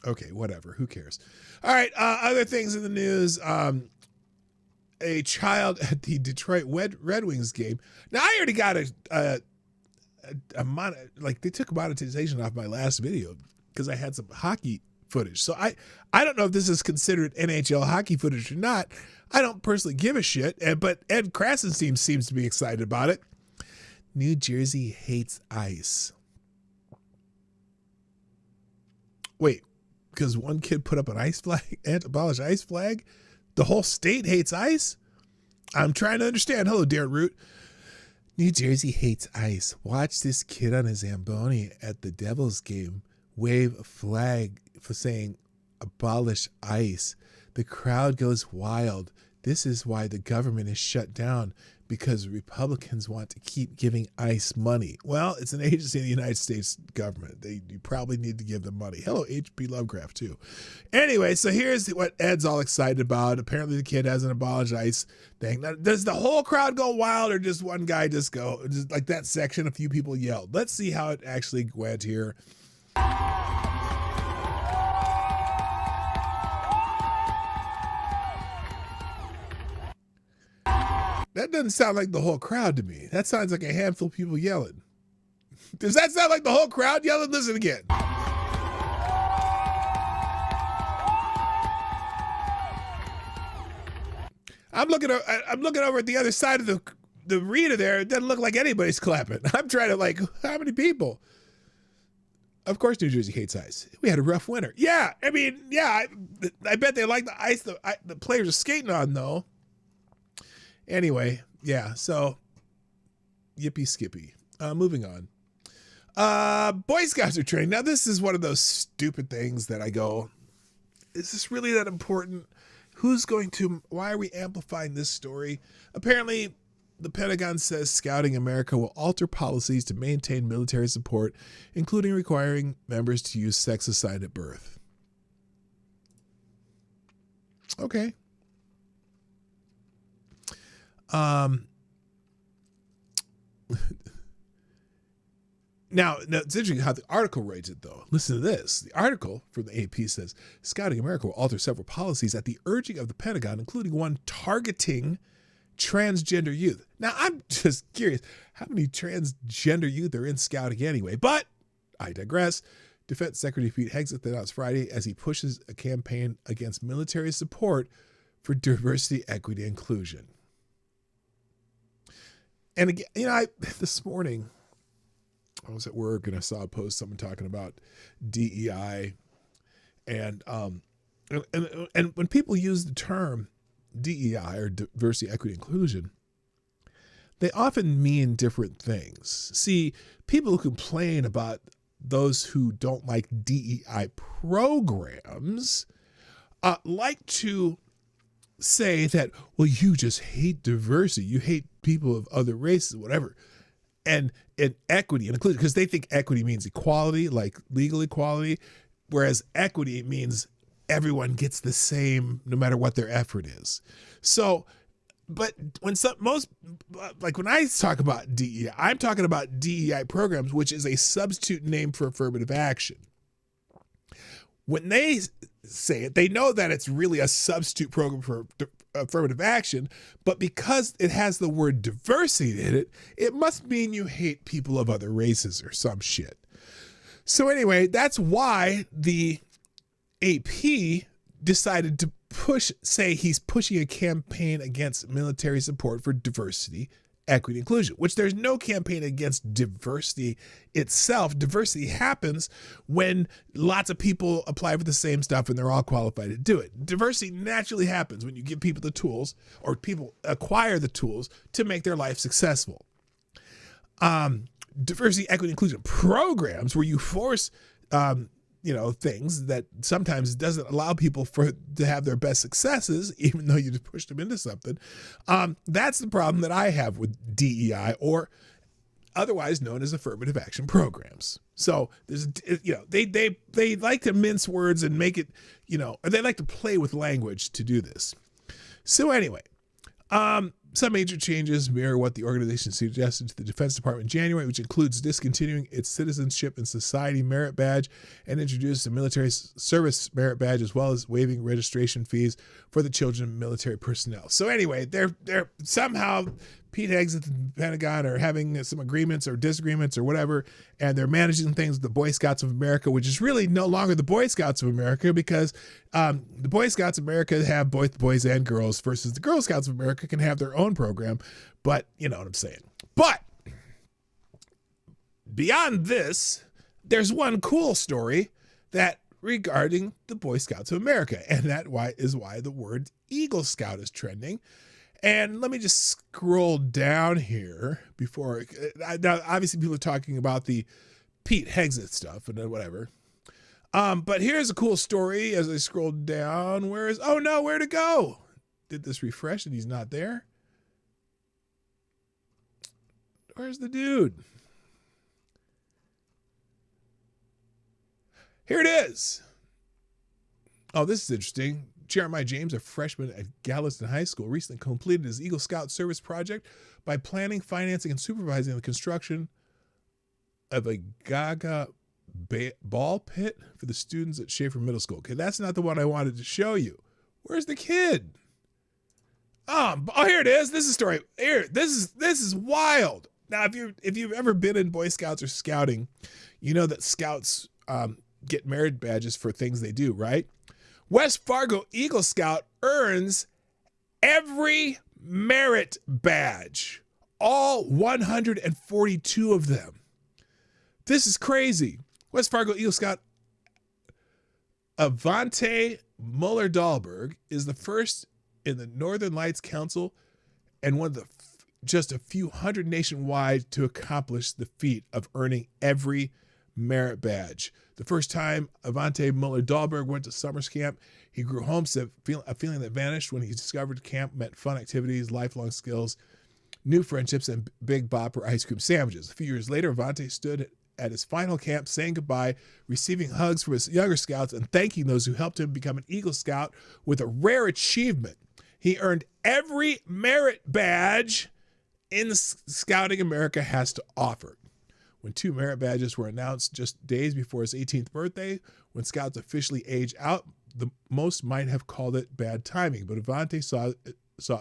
Okay, whatever. Who cares? All right. Other things in the news. A child at the Detroit Red Wings game. Now, I already got they took monetization off my last video because I had some hockey footage. So I don't know if this is considered NHL hockey footage or not. I don't personally give a shit, but Ed Krasenstein seems to be excited about it. New Jersey hates ice. Wait, because one kid put up an ice flag, abolish ice flag? The whole state hates ice? I'm trying to understand. Hello, Darren Root. New Jersey hates ice. Watch this kid on his Zamboni at the Devils game wave a flag for saying abolish ice. The crowd goes wild. This is why the government is shut down, because Republicans want to keep giving ICE money. Well, it's an agency of the United States government. You probably need to give them money. Hello, H.P. Lovecraft, too. Anyway, so here's what Ed's all excited about. Apparently the kid has an abolished ICE thing. Now, does the whole crowd go wild, or just one guy just like that section, a few people yelled? Let's see how it actually went here. That doesn't sound like the whole crowd to me. That sounds like a handful of people yelling. Does that sound like the whole crowd yelling? Listen again. I'm looking over at the other side of the arena there. It doesn't look like anybody's clapping. I'm trying to how many people? Of course, New Jersey hates ice. We had a rough winter. Yeah, I mean, yeah, I bet they like the ice the players are skating on, though. Anyway, yeah, so yippee skippy. Moving on. Boy Scouts are training. Now, this is one of those stupid things that I go, is this really that important? Why are we amplifying this story? Apparently, the Pentagon says Scouting America will alter policies to maintain military support, including requiring members to use sex assigned at birth. Okay. Now, it's interesting how the article rates it, though. Listen to this. The article from the AP says, Scouting America will alter several policies at the urging of the Pentagon, including one targeting transgender youth. Now, I'm just curious, how many transgender youth are in Scouting anyway? But I digress. Defense Secretary Pete Hegseth announced Friday as he pushes a campaign against military support for diversity, equity, and inclusion. And again, this morning, I was at work and I saw a post, someone talking about DEI, and when people use the term DEI or diversity, equity, inclusion, they often mean different things. See, people who complain about those who don't like DEI programs like to say that, well, you just hate diversity, you hate people of other races, whatever, and equity and inclusion, because they think equity means equality, like legal equality, whereas equity means everyone gets the same no matter what their effort is. So, but when when I talk about DEI, I'm talking about DEI programs, which is a substitute name for affirmative action. When they say it, they know that it's really a substitute program for affirmative action, but because it has the word diversity in it, it must mean you hate people of other races or some shit. So anyway, that's why the AP decided to say he's pushing a campaign against military support for diversity, equity, inclusion, which there's no campaign against diversity itself. Diversity happens when lots of people apply for the same stuff and they're all qualified to do it. Diversity naturally happens when you give people the tools, or people acquire the tools to make their life successful. Diversity, equity, inclusion programs where you force things that sometimes doesn't allow people to have their best successes, even though you just pushed them into something. That's the problem that I have with DEI, or otherwise known as affirmative action programs. So there's, they like to mince words and make it, or they like to play with language to do this. So anyway, some major changes mirror what the organization suggested to the Defense Department in January, which includes discontinuing its Citizenship and Society Merit Badge and introduced a military service merit badge, as well as waiving registration fees for the children of military personnel. So anyway, they're somehow PDawgs at the Pentagon are having some agreements or disagreements or whatever, and they're managing things with the Boy Scouts of America, which is really no longer the Boy Scouts of America, because the Boy Scouts of America have both boys and girls, versus the Girl Scouts of America can have their own program. But you know what I'm saying. But beyond this, there's one cool story that regarding the Boy Scouts of America, and that is why the word Eagle Scout is trending. And let me just scroll down here before. Now, obviously, people are talking about the Pete Hegseth stuff and whatever. But here's a cool story as I scroll down. Where'd it go? Did this refresh and he's not there? Where's the dude? Here it is. Oh, this is interesting. Jeremiah James, a freshman at Galveston High School, recently completed his Eagle Scout service project by planning, financing, and supervising the construction of a Gaga ball pit for the students at Schaefer Middle School. Okay, that's not the one I wanted to show you. Where's the kid? Oh, here it is. This is a story. Here, this is wild. Now, if you've ever been in Boy Scouts or scouting, you know that scouts get merit badges for things they do, right? West Fargo Eagle Scout earns every merit badge, all 142 of them. This is crazy. West Fargo Eagle Scout Avante Muller-Dahlberg is the first in the Northern Lights Council and one of the just a few hundred nationwide to accomplish the feat of earning every merit badge. The first time Avante Muller-Dahlberg went to summer camp, he grew homesick, a feeling that vanished when he discovered camp meant fun activities, lifelong skills, new friendships, and Big Bopper ice cream sandwiches. A few years later, Avante stood at his final camp, saying goodbye, receiving hugs from his younger scouts, and thanking those who helped him become an Eagle Scout with a rare achievement. He earned every merit badge in Scouting America has to offer. When 2 merit badges were announced just days before his 18th birthday, when scouts officially age out, the most might have called it bad timing, but Avante saw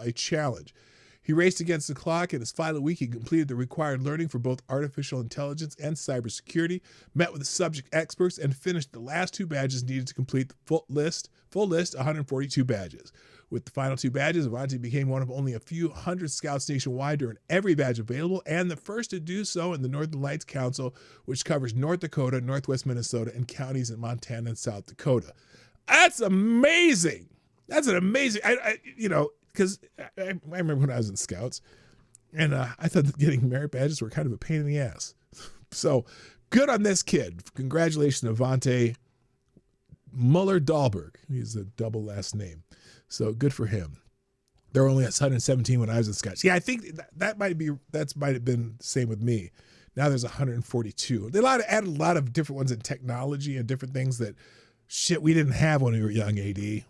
a challenge. He raced against the clock. In his final week, he completed the required learning for both artificial intelligence and cybersecurity, met with the subject experts, and finished the last 2 badges needed to complete the full list, 142 badges. With the final 2 badges, Avante became one of only a few hundred scouts nationwide to earn every badge available, and the first to do so in the Northern Lights Council, which covers North Dakota, Northwest Minnesota, and counties in Montana and South Dakota. That's amazing. That's an amazing, because I remember when I was in Scouts, and I thought that getting merit badges were kind of a pain in the ass. So good on this kid. Congratulations, Avante Muller-Dahlberg. He's a double last name. So good for him. There were only 117 when I was in Scouts. Yeah, I think that might have been the same with me. Now there's 142. They added a lot of different ones in technology and different things that we didn't have when we were young, AD.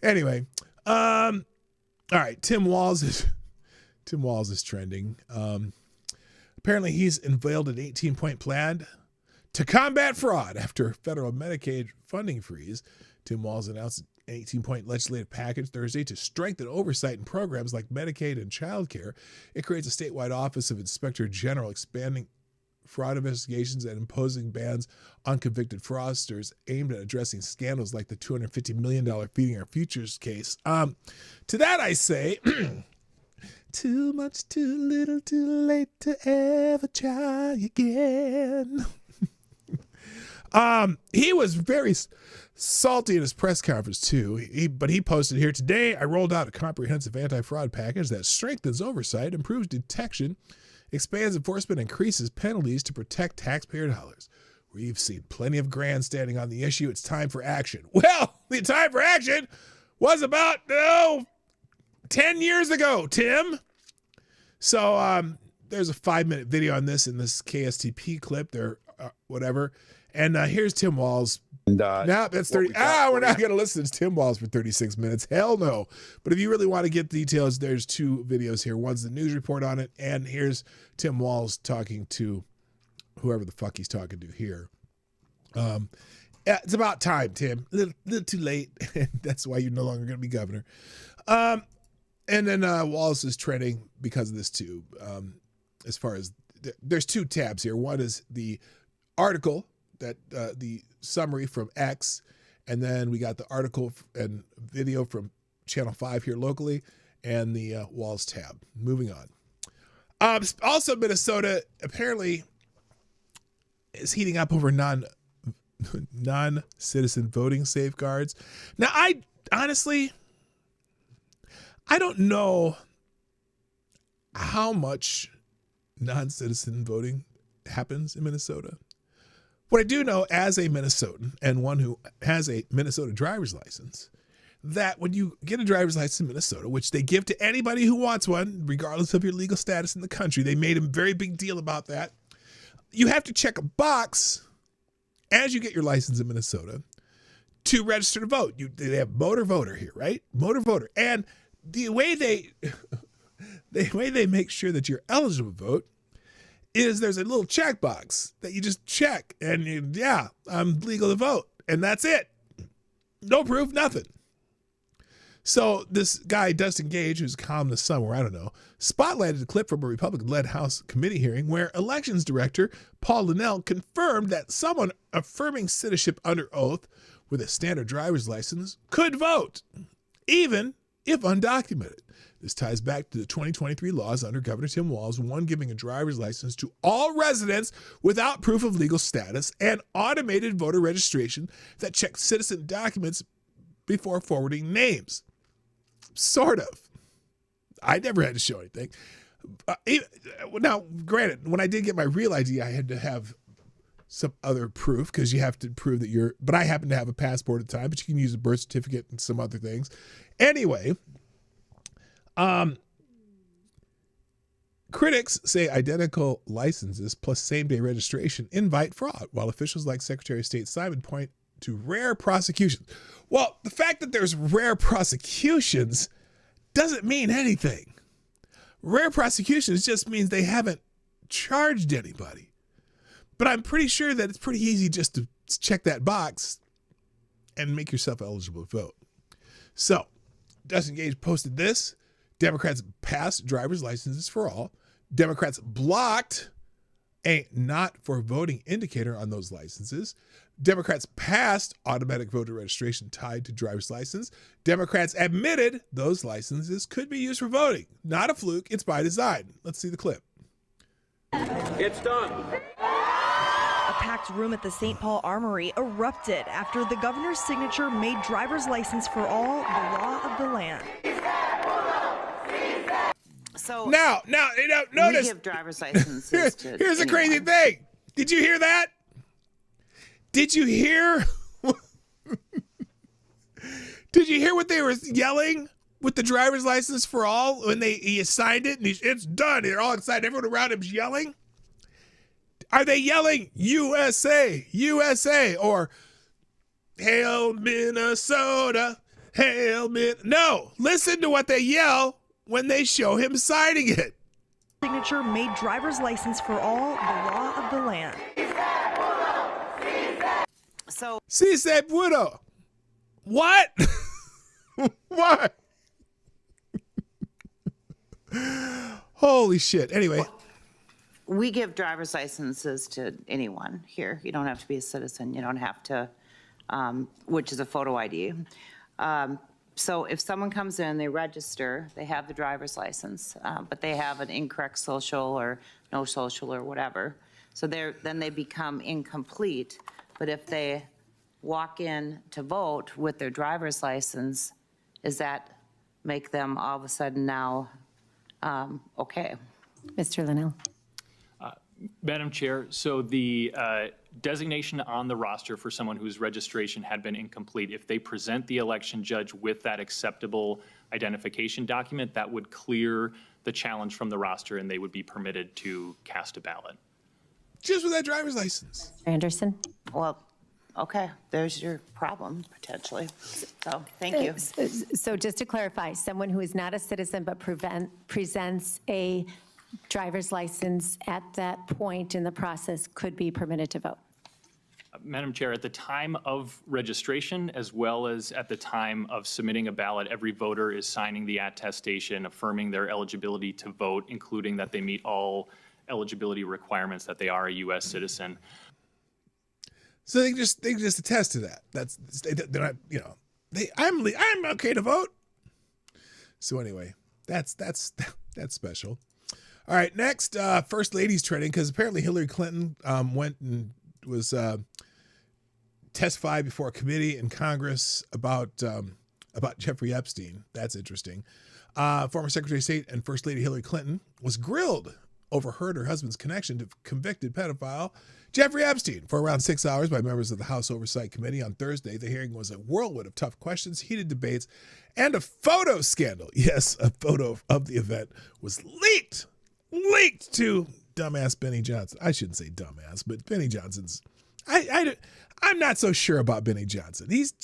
Anyway, all right, Tim Walz is trending. Apparently he's unveiled an 18-point plan to combat fraud after federal Medicaid funding freeze. Tim Walz announced an 18-point legislative package Thursday to strengthen oversight in programs like Medicaid and child care. It creates a statewide office of Inspector General, expanding fraud investigations and imposing bans on convicted fraudsters aimed at addressing scandals like the $250 million Feeding Our Futures case. To that I say, too much, too little, too late to ever try again. He was very salty in his press conference too, but he posted here, today I rolled out a comprehensive anti-fraud package that strengthens oversight, improves detection, expands enforcement, increases penalties to protect taxpayer dollars. We've seen plenty of grandstanding on the issue. It's time for action. Well, the time for action was about 10 years ago, Tim. So there's a 5-minute video on this in this KSTP clip there, whatever. And here's Tim Walz. Now that's 30. We're not going to listen to Tim Walz for 36 minutes. Hell no. But if you really want to get details, there's 2 videos here. One's the news report on it, and here's Tim Walz talking to whoever the fuck he's talking to here. It's about time, Tim. A little too late. That's why you're no longer going to be governor. And then Walz is trending because of this too. As far as there's 2 tabs here. One is the article that the summary from X, and then we got the article and video from Channel 5 here locally, and the Walz tab. Moving on. Also, Minnesota apparently is heating up over non-citizen voting safeguards. Now, I honestly, I don't know how much non-citizen voting happens in Minnesota. What I do know as a Minnesotan and one who has a Minnesota driver's license, that when you get a driver's license in Minnesota, which they give to anybody who wants one, regardless of your legal status in the country, they made a very big deal about that. You have to check a box as you get your license in Minnesota to register to vote. They have motor voter here, right? Motor voter. And the way they make sure that you're eligible to vote is there's a little checkbox that you just check and I'm legal to vote. And that's it. No proof, nothing. So this guy, Dustin Gage, who's a columnist somewhere, I don't know, spotlighted a clip from a Republican-led House committee hearing where Elections Director Paul Linnell confirmed that someone affirming citizenship under oath with a standard driver's license could vote, even if undocumented. This ties back to the 2023 laws under Governor Tim Walz, one giving a driver's license to all residents without proof of legal status and automated voter registration that checks citizen documents before forwarding names. Sort of. I never had to show anything. Now, granted, when I did get my real ID, I had to have some other proof because you have to prove that but I happen to have a passport at the time, but you can use a birth certificate and some other things. Anyway, critics say identical licenses plus same-day registration invite fraud, while officials like Secretary of State Simon point to rare prosecutions. Well, the fact that there's rare prosecutions doesn't mean anything. Rare prosecutions just means they haven't charged anybody. But I'm pretty sure that it's pretty easy just to check that box and make yourself eligible to vote. So, Dustin Gage posted this. Democrats passed driver's licenses for all. Democrats blocked a not for voting indicator on those licenses. Democrats passed automatic voter registration tied to driver's license. Democrats admitted those licenses could be used for voting. Not a fluke, it's by design. Let's see the clip. It's done. A packed room at the St. Paul Armory erupted after the governor's signature made driver's license for all the law of the land. So now, notice. We give driver's licenses to here's the crazy thing. Did you hear that? Did you hear? Did you hear what they were yelling with the driver's license for all when he signed it and it's done? They're all excited. Everyone around him's yelling. Are they yelling USA, USA, or Hail Minnesota, Hail No, listen to what they yell when they show him signing it. Signature made driver's license for all the law of the land. So Si se pudo. What? What? Holy shit. Anyway. We give driver's licenses to anyone here. You don't have to be a citizen. You don't have to, which is a photo ID. So if someone comes in, they register, they have the driver's license, but they have an incorrect social or no social or whatever. So then they become incomplete. But if they walk in to vote with their driver's license, does that make them all of a sudden now okay? Mr. Linnell. Madam Chair, so the designation on the roster for someone whose registration had been incomplete. If they present the election judge with that acceptable identification document, that would clear the challenge from the roster and they would be permitted to cast a ballot. Just with that driver's license. Anderson? Well, okay, there's your problem, potentially. So, thank you. So just to clarify, someone who is not a citizen but presents a driver's license at that point in the process could be permitted to vote? Madam Chair, at the time of registration, as well as at the time of submitting a ballot, every voter is signing the attestation affirming their eligibility to vote, including that they meet all eligibility requirements, that they are a U.S. citizen. So they just attest to that. They're not, you know, I'm okay to vote. So anyway, that's special. All right, next, First Lady's trending because apparently Hillary Clinton went and was testified before a committee in Congress about Jeffrey Epstein. That's interesting. Former Secretary of State and First Lady Hillary Clinton was grilled over her and her husband's connection to convicted pedophile Jeffrey Epstein for around 6 hours by members of the House Oversight Committee on Thursday. The hearing was a whirlwind of tough questions, heated debates, and a photo scandal. Yes, a photo of the event was leaked to dumbass Benny Johnson. I shouldn't say dumbass, but Benny Johnson's, I'm not so sure about Benny Johnson. He's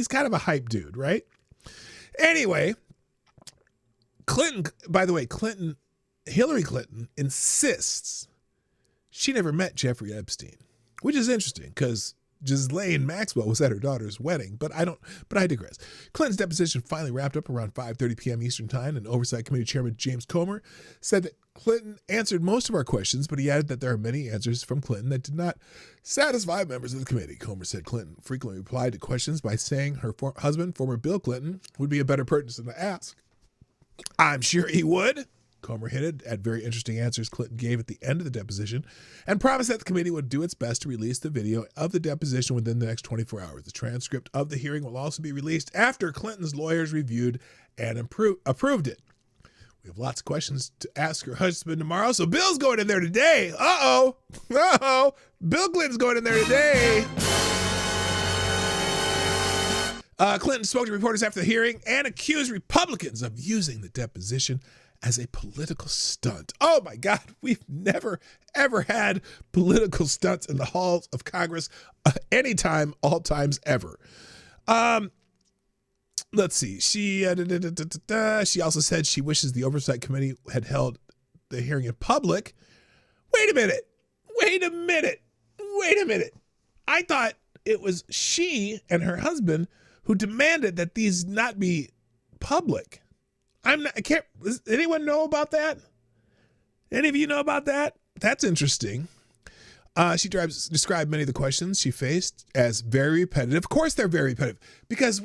kind of a hype dude, right? Anyway, Hillary Clinton insists she never met Jeffrey Epstein, which is interesting because Ghislaine Maxwell was at her daughter's wedding, but I digress. Clinton's deposition finally wrapped up around 5:30 p.m. Eastern Time, and Oversight Committee Chairman James Comer said that Clinton answered most of our questions, but he added that there are many answers from Clinton that did not satisfy members of the committee. Comer said Clinton frequently replied to questions by saying her husband, former Bill Clinton, would be a better person to ask. I'm sure he would. Comer hinted at very interesting answers Clinton gave at the end of the deposition and promised that the committee would do its best to release the video of the deposition within the next 24 hours. The transcript of the hearing will also be released after Clinton's lawyers reviewed and approved it. We have lots of questions to ask her husband tomorrow, so Bill's going in there today. Uh-oh. Bill Clinton's going in there today. Clinton spoke to reporters after the hearing and accused Republicans of using the deposition as a political stunt. Oh my God, we've never, ever had political stunts in the halls of Congress anytime, all times, ever. Let's see. She also said she wishes the Oversight Committee had held the hearing in public. Wait a minute. I thought it was she and her husband who demanded that these not be public. Does anyone know about that? Any of you know about that? That's interesting. She described many of the questions she faced as very repetitive. Of course they're very repetitive because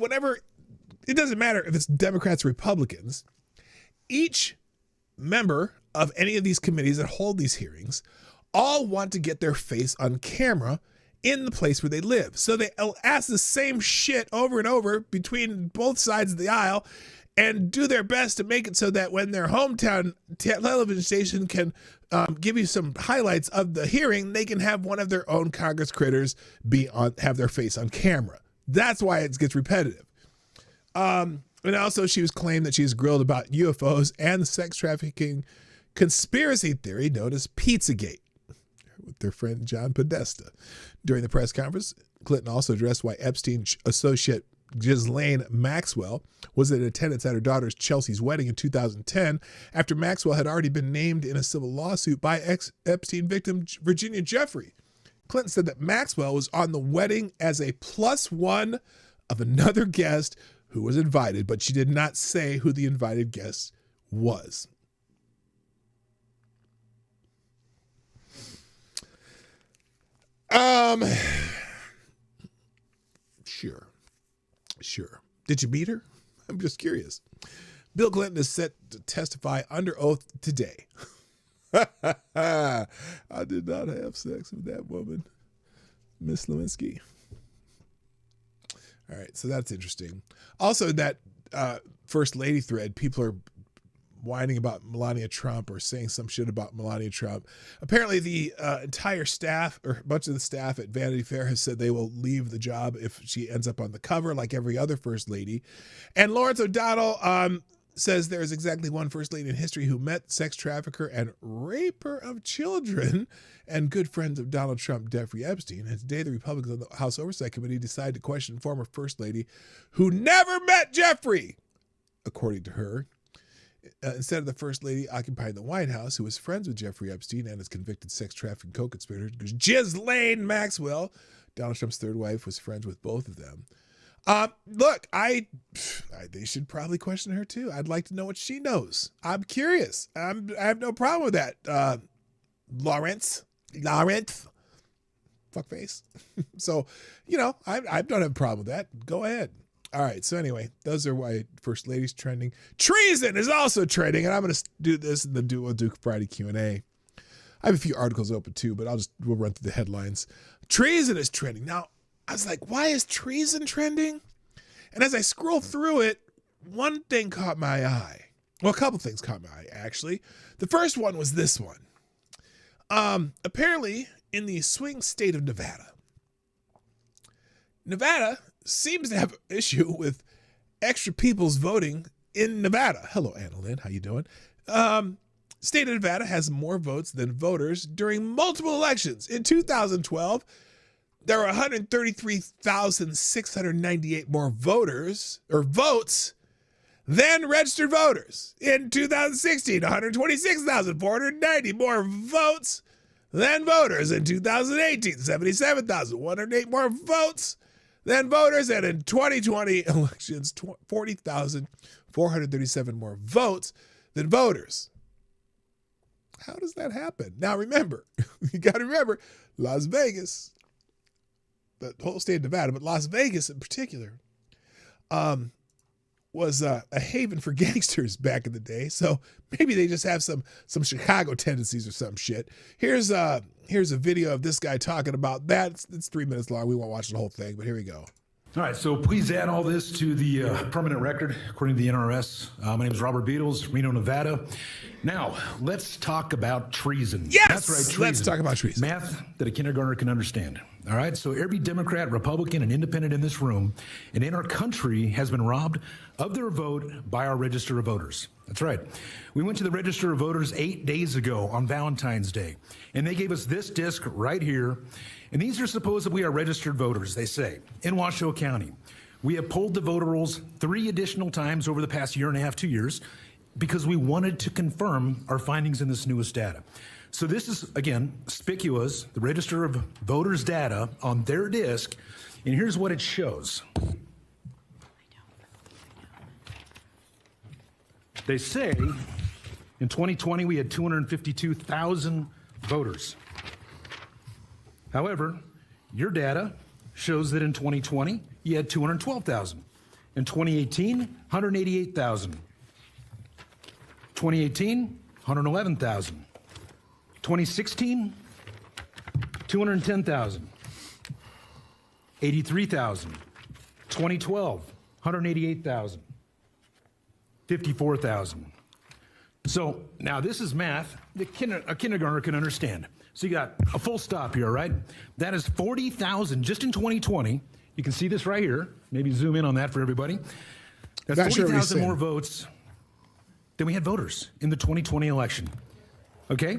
it doesn't matter if it's Democrats or Republicans, each member of any of these committees that hold these hearings all want to get their face on camera in the place where they live. So they ask the same shit over and over between both sides of the aisle and do their best to make it so that when their hometown television station can give you some highlights of the hearing, they can have one of their own Congress critters have their face on camera. That's why it gets repetitive. And also she was claimed that she was grilled about UFOs and the sex trafficking conspiracy theory known as Pizzagate with their friend John Podesta. During the press conference, Clinton also addressed why Epstein associate Ghislaine Maxwell was in attendance at her daughter Chelsea's wedding in 2010 after Maxwell had already been named in a civil lawsuit by ex-Epstein victim Virginia Jeffrey. Clinton said that Maxwell was on the wedding as a +1 of another guest who was invited, but she did not say who the invited guest was. Sure. Did you meet her? I'm just curious. Bill Clinton is set to testify under oath today. I did not have sex with that woman, Miss Lewinsky. All right, so that's interesting. Also, that First Lady thread, people are whining about Melania Trump or saying some shit about Melania Trump. Apparently the entire staff, or a bunch of the staff at Vanity Fair, has said they will leave the job if she ends up on the cover like every other first lady. And Lawrence O'Donnell says there is exactly one first lady in history who met sex trafficker and raper of children and good friends of Donald Trump, Jeffrey Epstein. And today the Republicans on the House Oversight Committee decided to question former first lady who never met Jeffrey, according to her. Instead of the first lady occupying the White House, who was friends with Jeffrey Epstein and his convicted sex trafficking co-conspirator, Ghislaine Maxwell, Donald Trump's third wife, was friends with both of them. Look, they should probably question her too. I'd like to know what she knows. I'm curious. I have no problem with that. Lawrence, fuckface. So, I don't have a problem with that. Go ahead. All right. So anyway, those are why first ladies trending. Treason is also trending, and I'm going to do this and then we'll do Friday Q&A. I have a few articles open too, but we'll run through the headlines. Treason is trending. Now, I was like, why is treason trending? And as I scroll through it, one thing caught my eye. Well, a couple things caught my eye, actually. The first one was this one. Apparently, in the swing state of Nevada, Nevada seems to have an issue with extra people's voting in Nevada. Hello, Anna Lynn. How you doing? State of Nevada has more votes than voters during multiple elections. In 2012, there were 133,698 more votes than registered voters. In 2016, 126,490 more votes than voters. In 2018, 77,108 more votes than voters. And in 2020 elections, 40,437 more votes than voters. How does that happen? Now remember, you got to remember, Las Vegas, the whole state of Nevada, but Las Vegas in particular, was a haven for gangsters back in the day. So maybe they just have some Chicago tendencies or some shit. Here's a video of this guy talking about that. It's 3 minutes long. We won't watch the whole thing, but here we go. All right, so please add all this to the permanent record, according to the NRS. My name is Robert Beatles, Reno, Nevada. Now, let's talk about treason. Yes! That's right, treason. Let's talk about treason. Math that a kindergartner can understand. All right, so every Democrat, Republican, and Independent in this room and in our country has been robbed of their vote by our register of voters. That's right. We went to the register of voters 8 days ago on Valentine's Day, and they gave us this disc right here. And these are supposedly our registered voters, they say, in Washoe County. We have pulled the voter rolls 3 additional times over the past year and a half, 2 years, because we wanted to confirm our findings in this newest data. So this is, again, Spicua's, the register of voters data on their disc, and here's what it shows. They say in 2020 we had 252,000 voters. However, your data shows that in 2020 you had 212,000. In 2018, 188,000. 2018, 111,000. 2016, 210,000. 83,000. 2012, 188,000. 54,000. So now this is math that a kindergartner can understand. So you got a full stop here, right? That is 40,000 just in 2020. You can see this right here. Maybe zoom in on that for everybody. That's 40,000 more votes than we had voters in the 2020 election. Okay?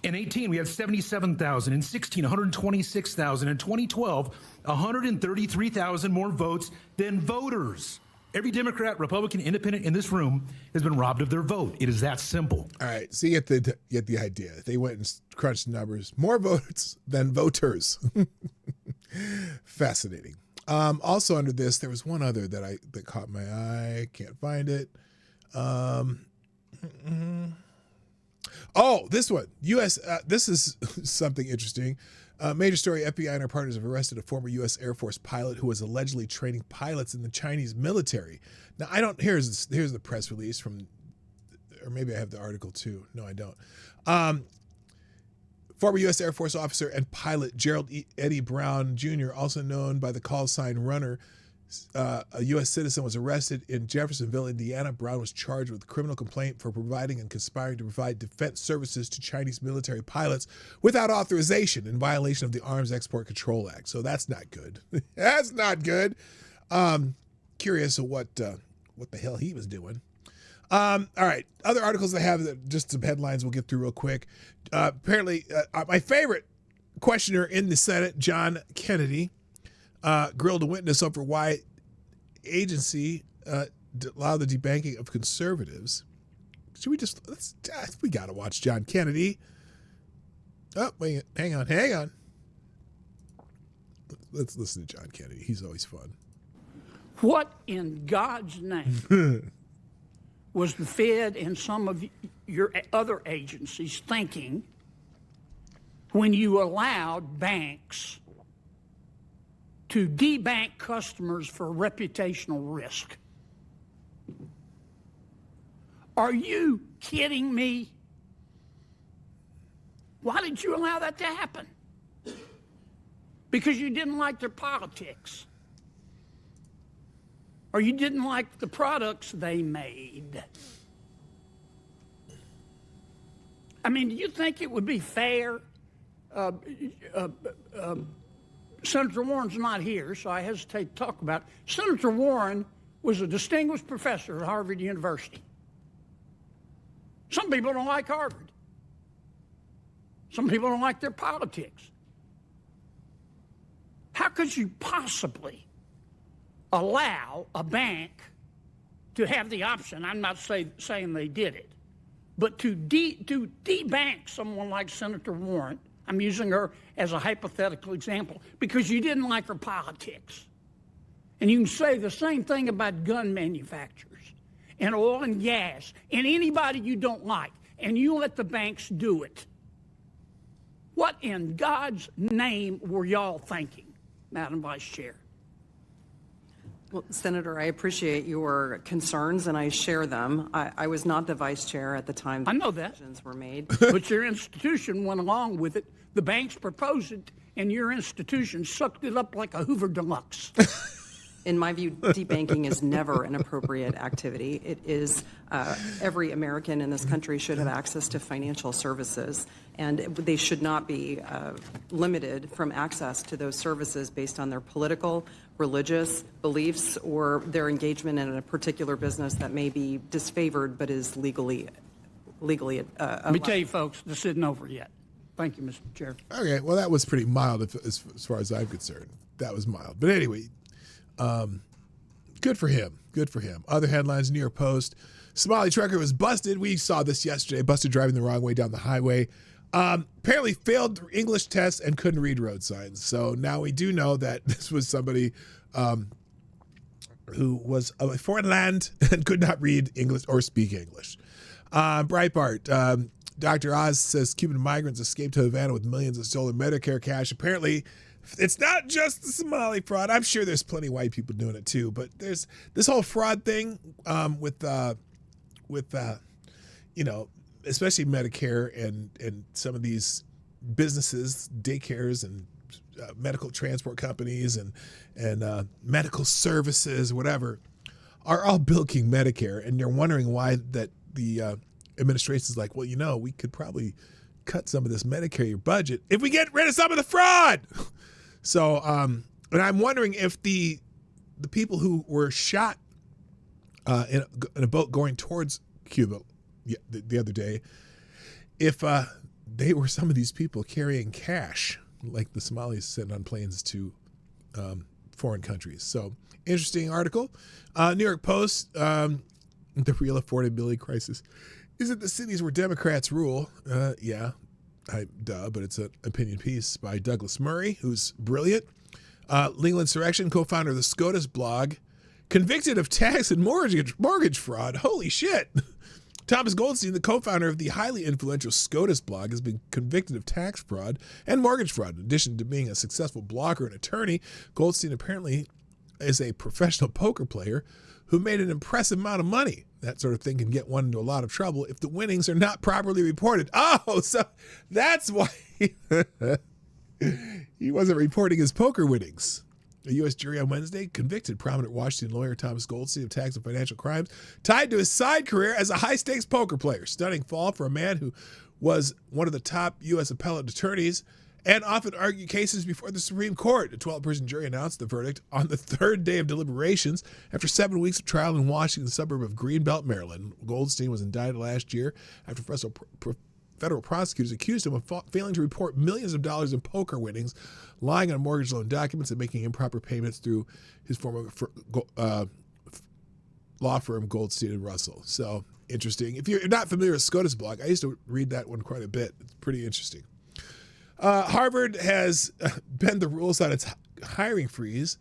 In 18, we had 77,000. In 16, 126,000. In 2012, 133,000 more votes than voters. Every Democrat, Republican, Independent in this room has been robbed of their vote. It is that simple. All right, so you get the idea. They went and crunched the numbers. More votes than voters. Fascinating. Also under this, there was one other that caught my eye. Can't find it. Oh, this one. U.S. This is something interesting. Major story, FBI and our partners have arrested a former U.S. Air Force pilot who was allegedly training pilots in the Chinese military. Now, here's the press release from, or maybe I have the article too. No, I don't. Former U.S. Air Force officer and pilot Gerald Eddie Brown Jr., also known by the call sign Runner, A U.S. citizen was arrested in Jeffersonville, Indiana. Brown was charged with a criminal complaint for providing and conspiring to provide defense services to Chinese military pilots without authorization in violation of the Arms Export Control Act. So that's not good. That's not good. Curious of what the hell he was doing. All right. Other articles I have, just some headlines we'll get through real quick. Apparently, my favorite questioner in the Senate, John Kennedy, grilled a witness over why agency allowed the debanking of conservatives. Should we just, we got to watch John Kennedy. Oh, wait, hang on. Let's listen to John Kennedy. He's always fun. What in God's name was the Fed and some of your other agencies thinking when you allowed banks to debank customers for reputational risk? Are you kidding me? Why did you allow that to happen? Because you didn't like their politics, or you didn't like the products they made. I mean, do you think it would be fair? Senator Warren's not here, so I hesitate to talk about it. Senator Warren was a distinguished professor at Harvard University. Some people don't like Harvard. Some people don't like their politics. How could you possibly allow a bank to have the option? I'm not saying they did it, but to debank someone like Senator Warren, I'm using her as a hypothetical example, because you didn't like her politics. And you can say the same thing about gun manufacturers and oil and gas and anybody you don't like, and you let the banks do it. What in God's name were y'all thinking, Madam Vice Chair? Well, Senator, I appreciate your concerns, and I share them. I was not the vice chair at the time I know that. Decisions were made. But your institution went along with it. The banks proposed it, and your institution sucked it up like a Hoover Deluxe. In my view, debanking is never an appropriate activity. It is, every American in this country should have access to financial services, and they should not be limited from access to those services based on their political, religious beliefs, or their engagement in a particular business that may be disfavored but is legally Let me tell you, folks, this isn't over yet. Thank you, Mr. Chair. Okay, well, that was pretty mild as far as I'm concerned. That was mild. But anyway, good for him. Good for him. Other headlines, New York Post. Somali trucker was busted. We saw this yesterday. Busted driving the wrong way down the highway. Apparently failed English tests and couldn't read road signs. So now we do know that this was somebody who was of a foreign land and could not read English or speak English. Breitbart. Dr. Oz says Cuban migrants escaped to Havana with millions of stolen Medicare cash. Apparently, it's not just the Somali fraud. I'm sure there's plenty of white people doing it too, but there's this whole fraud thing with especially Medicare and some of these businesses, daycares and medical transport companies and medical services, whatever, are all bilking Medicare, and they're wondering why that the administration's like, well, we could probably cut some of this Medicare budget if we get rid of some of the fraud. So, and I'm wondering if the people who were shot in a boat going towards Cuba the other day, if they were some of these people carrying cash like the Somalis send on planes to foreign countries. So, interesting article. New York Post, the real affordability crisis. Is it the cities where Democrats rule? Yeah, but it's an opinion piece by Douglas Murray, who's brilliant. Legal Insurrection, co-founder of the SCOTUS blog, convicted of tax and mortgage fraud. Holy shit. Thomas Goldstein, the co-founder of the highly influential SCOTUS blog, has been convicted of tax fraud and mortgage fraud. In addition to being a successful blogger and attorney, Goldstein apparently is a professional poker player who made an impressive amount of money. That sort of thing can get one into a lot of trouble if the winnings are not properly reported. Oh, so that's why he wasn't reporting his poker winnings. A U.S. jury on Wednesday convicted prominent Washington lawyer Thomas Goldstein of tax and financial crimes tied to his side career as a high-stakes poker player. Stunning fall for a man who was one of the top U.S. appellate attorneys and often argued cases before the Supreme Court. A 12-person jury announced the verdict on the third day of deliberations after 7 weeks of trial in Washington, suburb of Greenbelt, Maryland. Goldstein was indicted last year after federal prosecutors accused him of failing to report millions of dollars in poker winnings, lying on mortgage loan documents, and making improper payments through his former law firm Goldstein and Russell. So interesting. If you're not familiar with SCOTUS blog, I used to read that one quite a bit. It's pretty interesting. Harvard has bent the rules on its hiring freeze,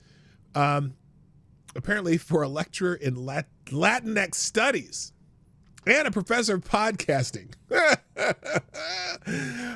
apparently for a lecturer in Latinx studies and a professor of podcasting.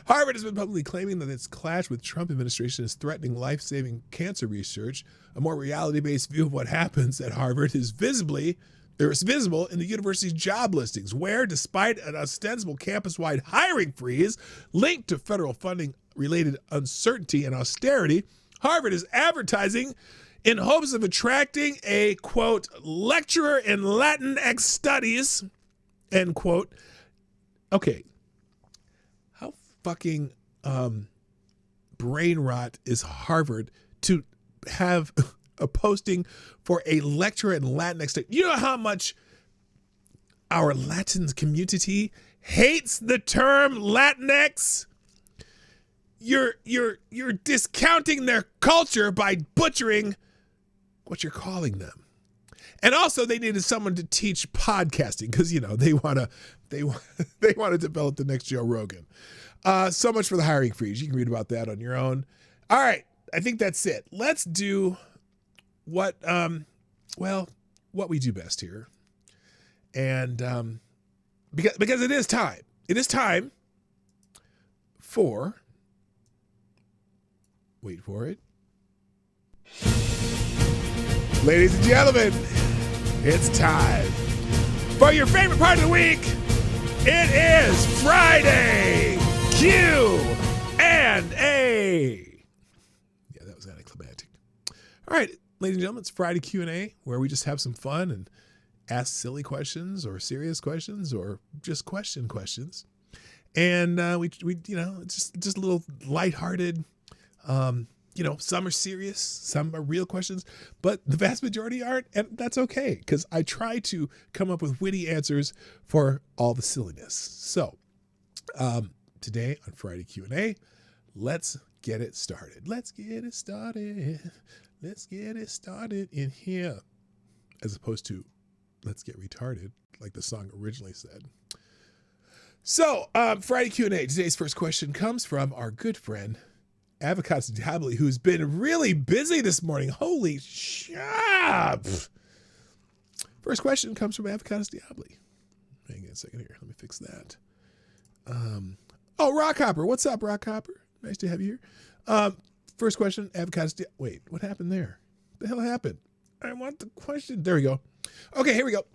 Harvard has been publicly claiming that its clash with Trump administration is threatening life-saving cancer research. A more reality-based view of what happens at Harvard is visible in the university's job listings, where, despite an ostensible campus-wide hiring freeze linked to federal funding-related uncertainty and austerity, Harvard is advertising in hopes of attracting a, quote, lecturer in Latinx studies, end quote. Okay, how fucking brain rot is Harvard to have a posting for a lecturer in Latinx studies? You know how much our Latin community hates the term Latinx? You're discounting their culture by butchering what you're calling them. And also, they needed someone to teach podcasting because, you know, they want to develop the next Joe Rogan. So much for the hiring freeze. You can read about that on your own. All right, I think that's it. Let's do what we do best here, and because it is time. It is time for. Wait for it. Ladies and gentlemen, it's time for your favorite part of the week. It is Friday Q&A. Yeah, that was anticlimactic. All right, ladies and gentlemen, it's Friday Q&A, where we just have some fun and ask silly questions or serious questions or just questions. And we you know, it's just a little lighthearted. You know, some are serious, some are real questions, but the vast majority aren't, and that's okay, because I try to come up with witty answers for all the silliness. So, today on Friday Q&A, let's get it started. Let's get it started in here, as opposed to let's get retarded, like the song originally said. So, Friday Q&A, today's first question comes from our good friend, Avocados Diablo, who's been really busy this morning. Holy shit. First question comes from Avocados Diablo. Hang on a second here. Let me fix that. Rockhopper. What's up, Rockhopper? Nice to have you here. First question, Avocados Diablo. Wait, what happened there? What the hell happened? I want the question. There we go. Okay, here we go.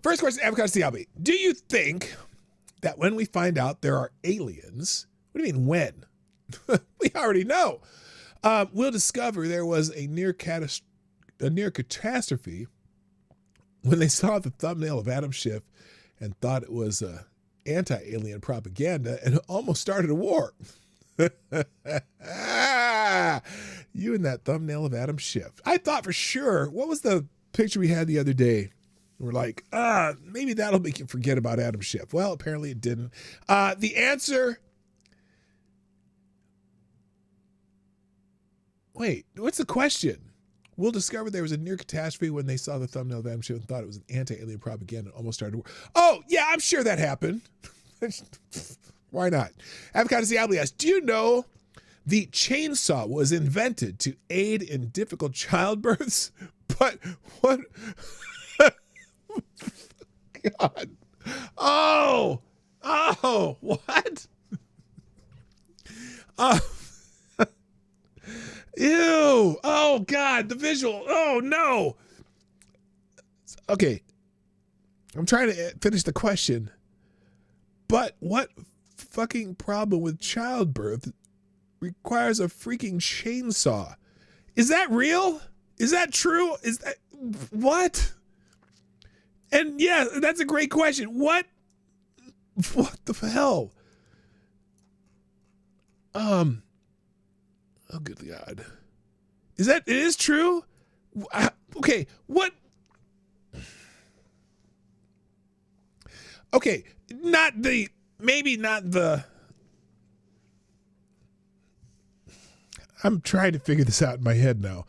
First question, Avocados Diablo. Do you think that when we find out there are aliens, what do you mean when? We already know. We'll discover there was a near catastrophe when they saw the thumbnail of Adam Schiff and thought it was anti-alien propaganda and almost started a war. You and that thumbnail of Adam Schiff. I thought for sure, what was the picture we had the other day? We're like, maybe that'll make you forget about Adam Schiff. Well, apparently it didn't. The answer... Wait, what's the question? We'll discover there was a near catastrophe when they saw the thumbnail of Adam Schiff and thought it was an anti-alien propaganda and almost started a war. Oh, yeah, I'm sure that happened. Why not? Avocado Diablo asks, do you know the chainsaw was invented to aid in difficult childbirths? But what? God. Oh, what? Ew. Oh, God, the visual. Oh, no. Okay. I'm trying to finish the question. But what fucking problem with childbirth requires a freaking chainsaw? Is that real? Is that true? Is that what? And yeah, that's a great question. What the hell? Oh, good God. It is true? Okay, what? Okay, maybe not the, I'm trying to figure this out in my head now.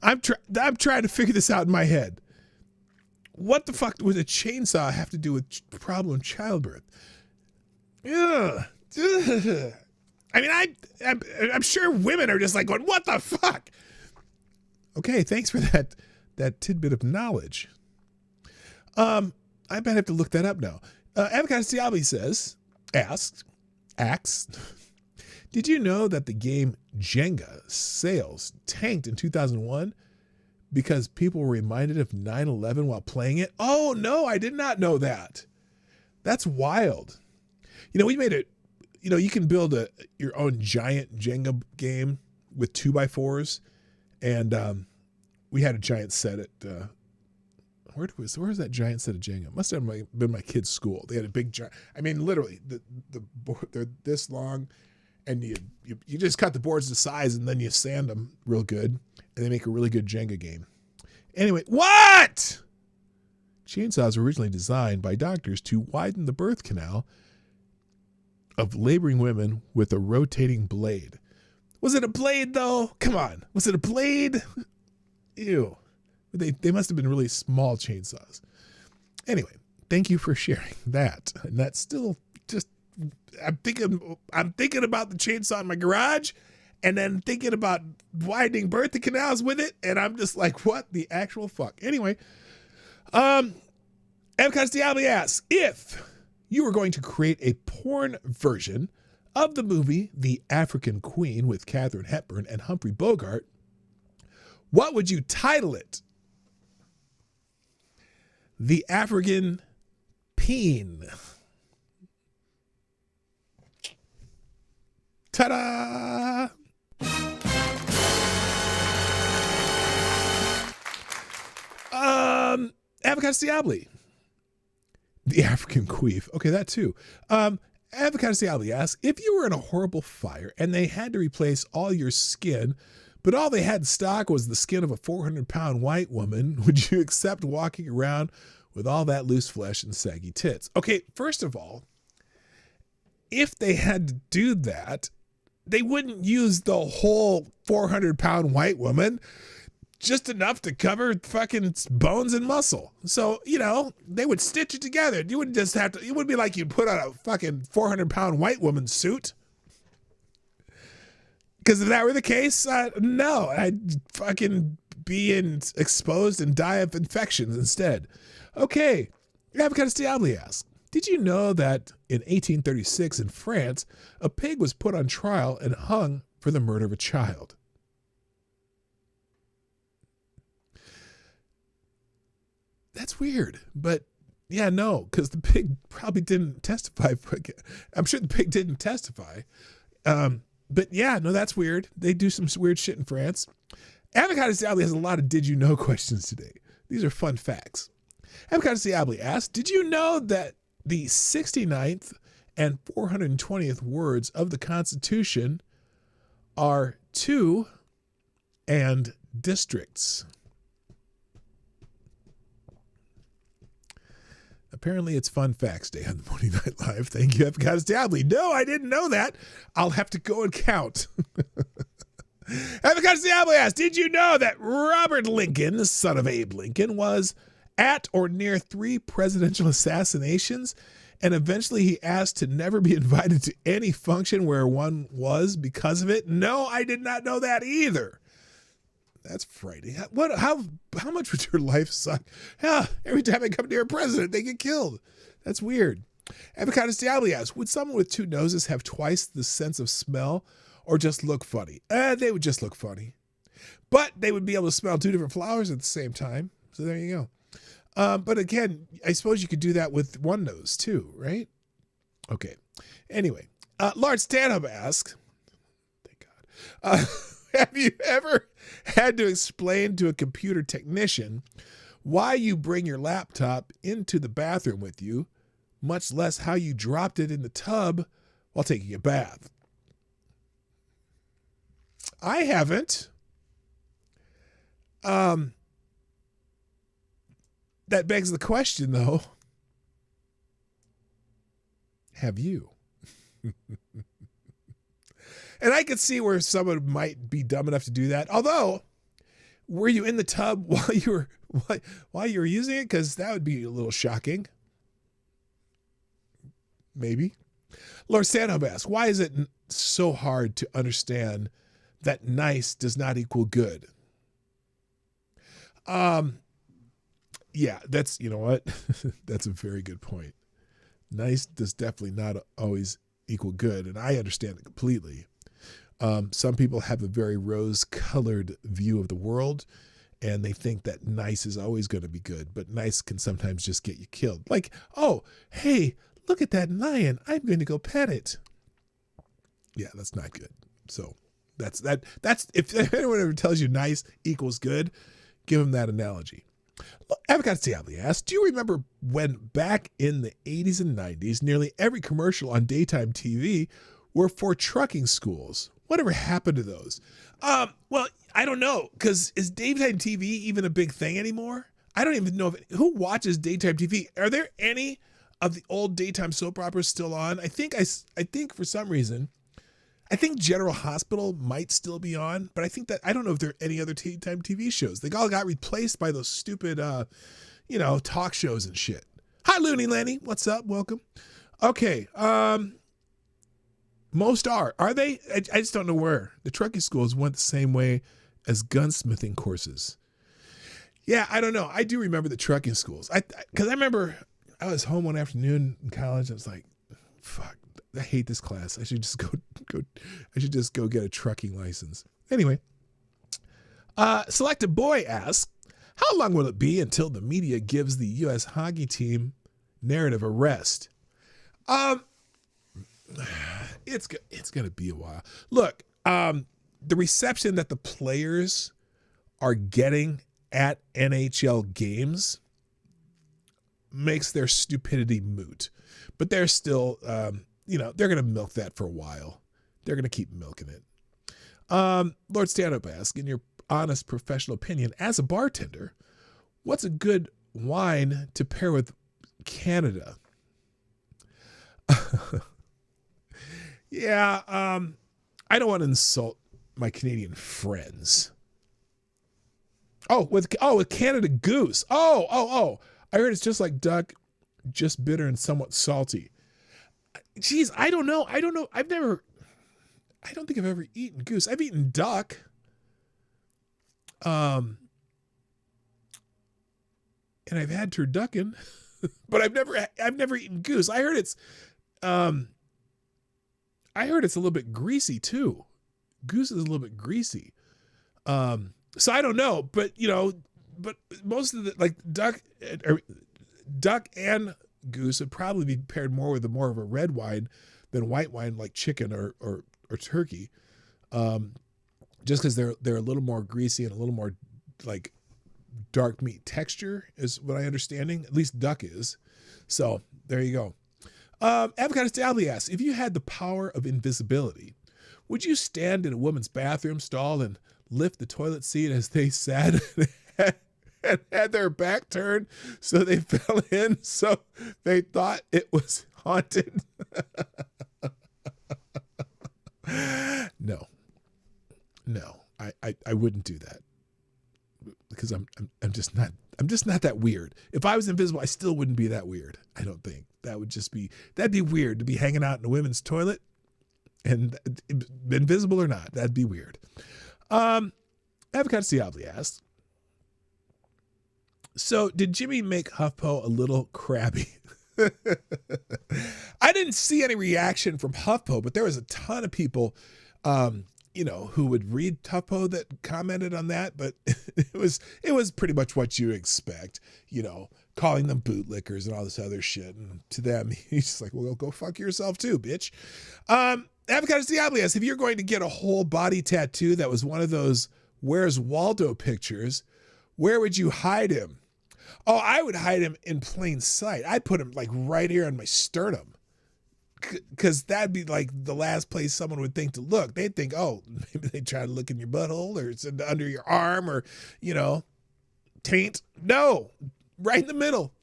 I'm trying to figure this out in my head. What the fuck would a chainsaw have to do with problem childbirth? Ugh. I mean, I'm sure women are just like going, what the fuck? Okay, thanks for that tidbit of knowledge. I might have to look that up now. Avocado Diabli asks, did you know that the game Jenga sales tanked in 2001 because people were reminded of 9/11 while playing it? Oh, no, I did not know that. That's wild. You know, we made it, you know, you can build your own giant Jenga game with 2x4s. And we had a giant set at, where was that giant set of Jenga? It must have been my kid's school. They had a big giant, I mean, literally, the board, they're this long, and you just cut the boards to size, and then you sand them real good, and they make a really good Jenga game. Anyway, what? Chainsaws were originally designed by doctors to widen the birth canal of laboring women with a rotating blade. Was it a blade, though? Come on. Was it a blade? Ew. They must have been really small chainsaws. Anyway, thank you for sharing that. And that's still just, I'm thinking about the chainsaw in my garage, and then thinking about widening birth canals with it, and I'm just like, what the actual fuck? Anyway, Avocado Diabli asks, if you were going to create a porn version of the movie The African Queen with Katharine Hepburn and Humphrey Bogart, what would you title it? The African Peen. Ta-da! Avocado Diabli. The African Queef. Okay, that too. Avocado Diabli asks, if you were in a horrible fire and they had to replace all your skin, but all they had in stock was the skin of a 400-pound white woman, would you accept walking around with all that loose flesh and saggy tits? Okay, first of all, if they had to do that, they wouldn't use the whole 400-pound white woman, just enough to cover fucking bones and muscle. So, you know, they would stitch it together. You wouldn't just have to, it would be like you'd put on a fucking 400-pound white woman suit. Because if that were the case, no, I'd fucking be exposed and die of infections instead. Okay, Avocado Diabli asks, did you know that in 1836 in France, a pig was put on trial and hung for the murder of a child? That's weird, but yeah, no, because the pig probably didn't testify. I'm sure the pig didn't testify. But yeah, no, that's weird. They do some weird shit in France. Avocado Diabli has a lot of did you know questions today. These are fun facts. Avocado Diabli asks, did you know that the 69th and 420th words of the Constitution are to and districts? Apparently it's Fun Facts Day on the Morning Night Live. Thank you, Avocado Diabli. No, I didn't know that. I'll have to go and count. Avocado Diabli asks, did you know that Robert Lincoln, the son of Abe Lincoln, was at or near 3 presidential assassinations, and eventually he asked to never be invited to any function where one was because of it? No, I did not know that either. That's frightening. How much would your life suck? Every time I come near a president, they get killed. That's weird. Avocado Diabli asks, would someone with 2 noses have twice the sense of smell or just look funny? They would just look funny. But they would be able to smell 2 different flowers at the same time. So there you go. But again, I suppose you could do that with 1 nose too, right? Okay. Anyway, Lord Stanhope asks, thank God. Have you ever had to explain to a computer technician why you bring your laptop into the bathroom with you, much less how you dropped it in the tub while taking a bath? I haven't. That begs the question, though. Have you? And I could see where someone might be dumb enough to do that. Although, were you in the tub while you were using it? Because that would be a little shocking. Maybe. Lord Stanhope asks, why is it so hard to understand that nice does not equal good? Yeah, that's, you know what? That's a very good point. Nice does definitely not always equal good, and I understand it completely. Some people have a very rose-colored view of the world, and they think that nice is always going to be good, but nice can sometimes just get you killed. Like, oh, hey, look at that lion. I'm going to go pet it. Yeah, that's not good. So that's if anyone ever tells you nice equals good, give them that analogy. Avocado Diablo asks, do you remember when back in the 80s and 90s, nearly every commercial on daytime TV were for trucking schools? Whatever happened to those? Well, I don't know, because is daytime TV even a big thing anymore? I don't even know who watches daytime TV. Are there any of the old daytime soap operas still on? I think for some reason, I think General Hospital might still be on, but I don't know if there are any other daytime TV shows. They all got replaced by those stupid, talk shows and shit. Hi, Looney Lenny. What's up? Welcome. Okay. Most are they? I just don't know where. The trucking schools went the same way as gunsmithing courses. Yeah, I don't know. I do remember the trucking schools. Because I remember I was home one afternoon in college. I was like, fuck, I hate this class. I should just go get a trucking license. Anyway, Selected Boy asks, how long will it be until the media gives the U.S. hockey team narrative a rest? It's going to be a while. Look, the reception that the players are getting at NHL games makes their stupidity moot. But they're still, they're going to milk that for a while. They're going to keep milking it. Lord Stand-Up asks, in your honest professional opinion, as a bartender, what's a good wine to pair with Canada? Yeah, I don't want to insult my Canadian friends. With Canada Goose. Oh. I heard it's just like duck, just bitter and somewhat salty. Geez, I don't know. I don't think I've ever eaten goose. I've eaten duck. And I've had turducken, but I've never eaten goose. I heard it's a little bit greasy too. Goose is a little bit greasy. So I don't know, but most of the duck and goose would probably be paired more with more of a red wine than white wine, like chicken or turkey. Just because they're a little more greasy and a little more like dark meat texture is what I'm understanding. At least duck is. So there you go. Avocado Stably asks, if you had the power of invisibility, would you stand in a woman's bathroom stall and lift the toilet seat as they sat and had their back turned so they fell in so they thought it was haunted? No, I wouldn't do that because I'm just not that weird. If I was invisible, I still wouldn't be that weird. I don't think that'd be weird to be hanging out in a women's toilet and invisible or not. That'd be weird. Avocado Diablo asks, so did Jimmy make HuffPo a little crabby? I didn't see any reaction from HuffPo, but there was a ton of people, who would read HuffPo that commented on that. But it was pretty much what you expect, calling them bootlickers and all this other shit. And to them, he's just like, well, go fuck yourself too, bitch. Avocados Diablo asks, if you're going to get a whole body tattoo that was one of those Where's Waldo pictures, where would you hide him? Oh, I would hide him in plain sight. I'd put him like right here on my sternum. Because that'd be like the last place someone would think to look. They'd think, oh, maybe they try to look in your butthole or it's under your arm or, taint. No, right in the middle.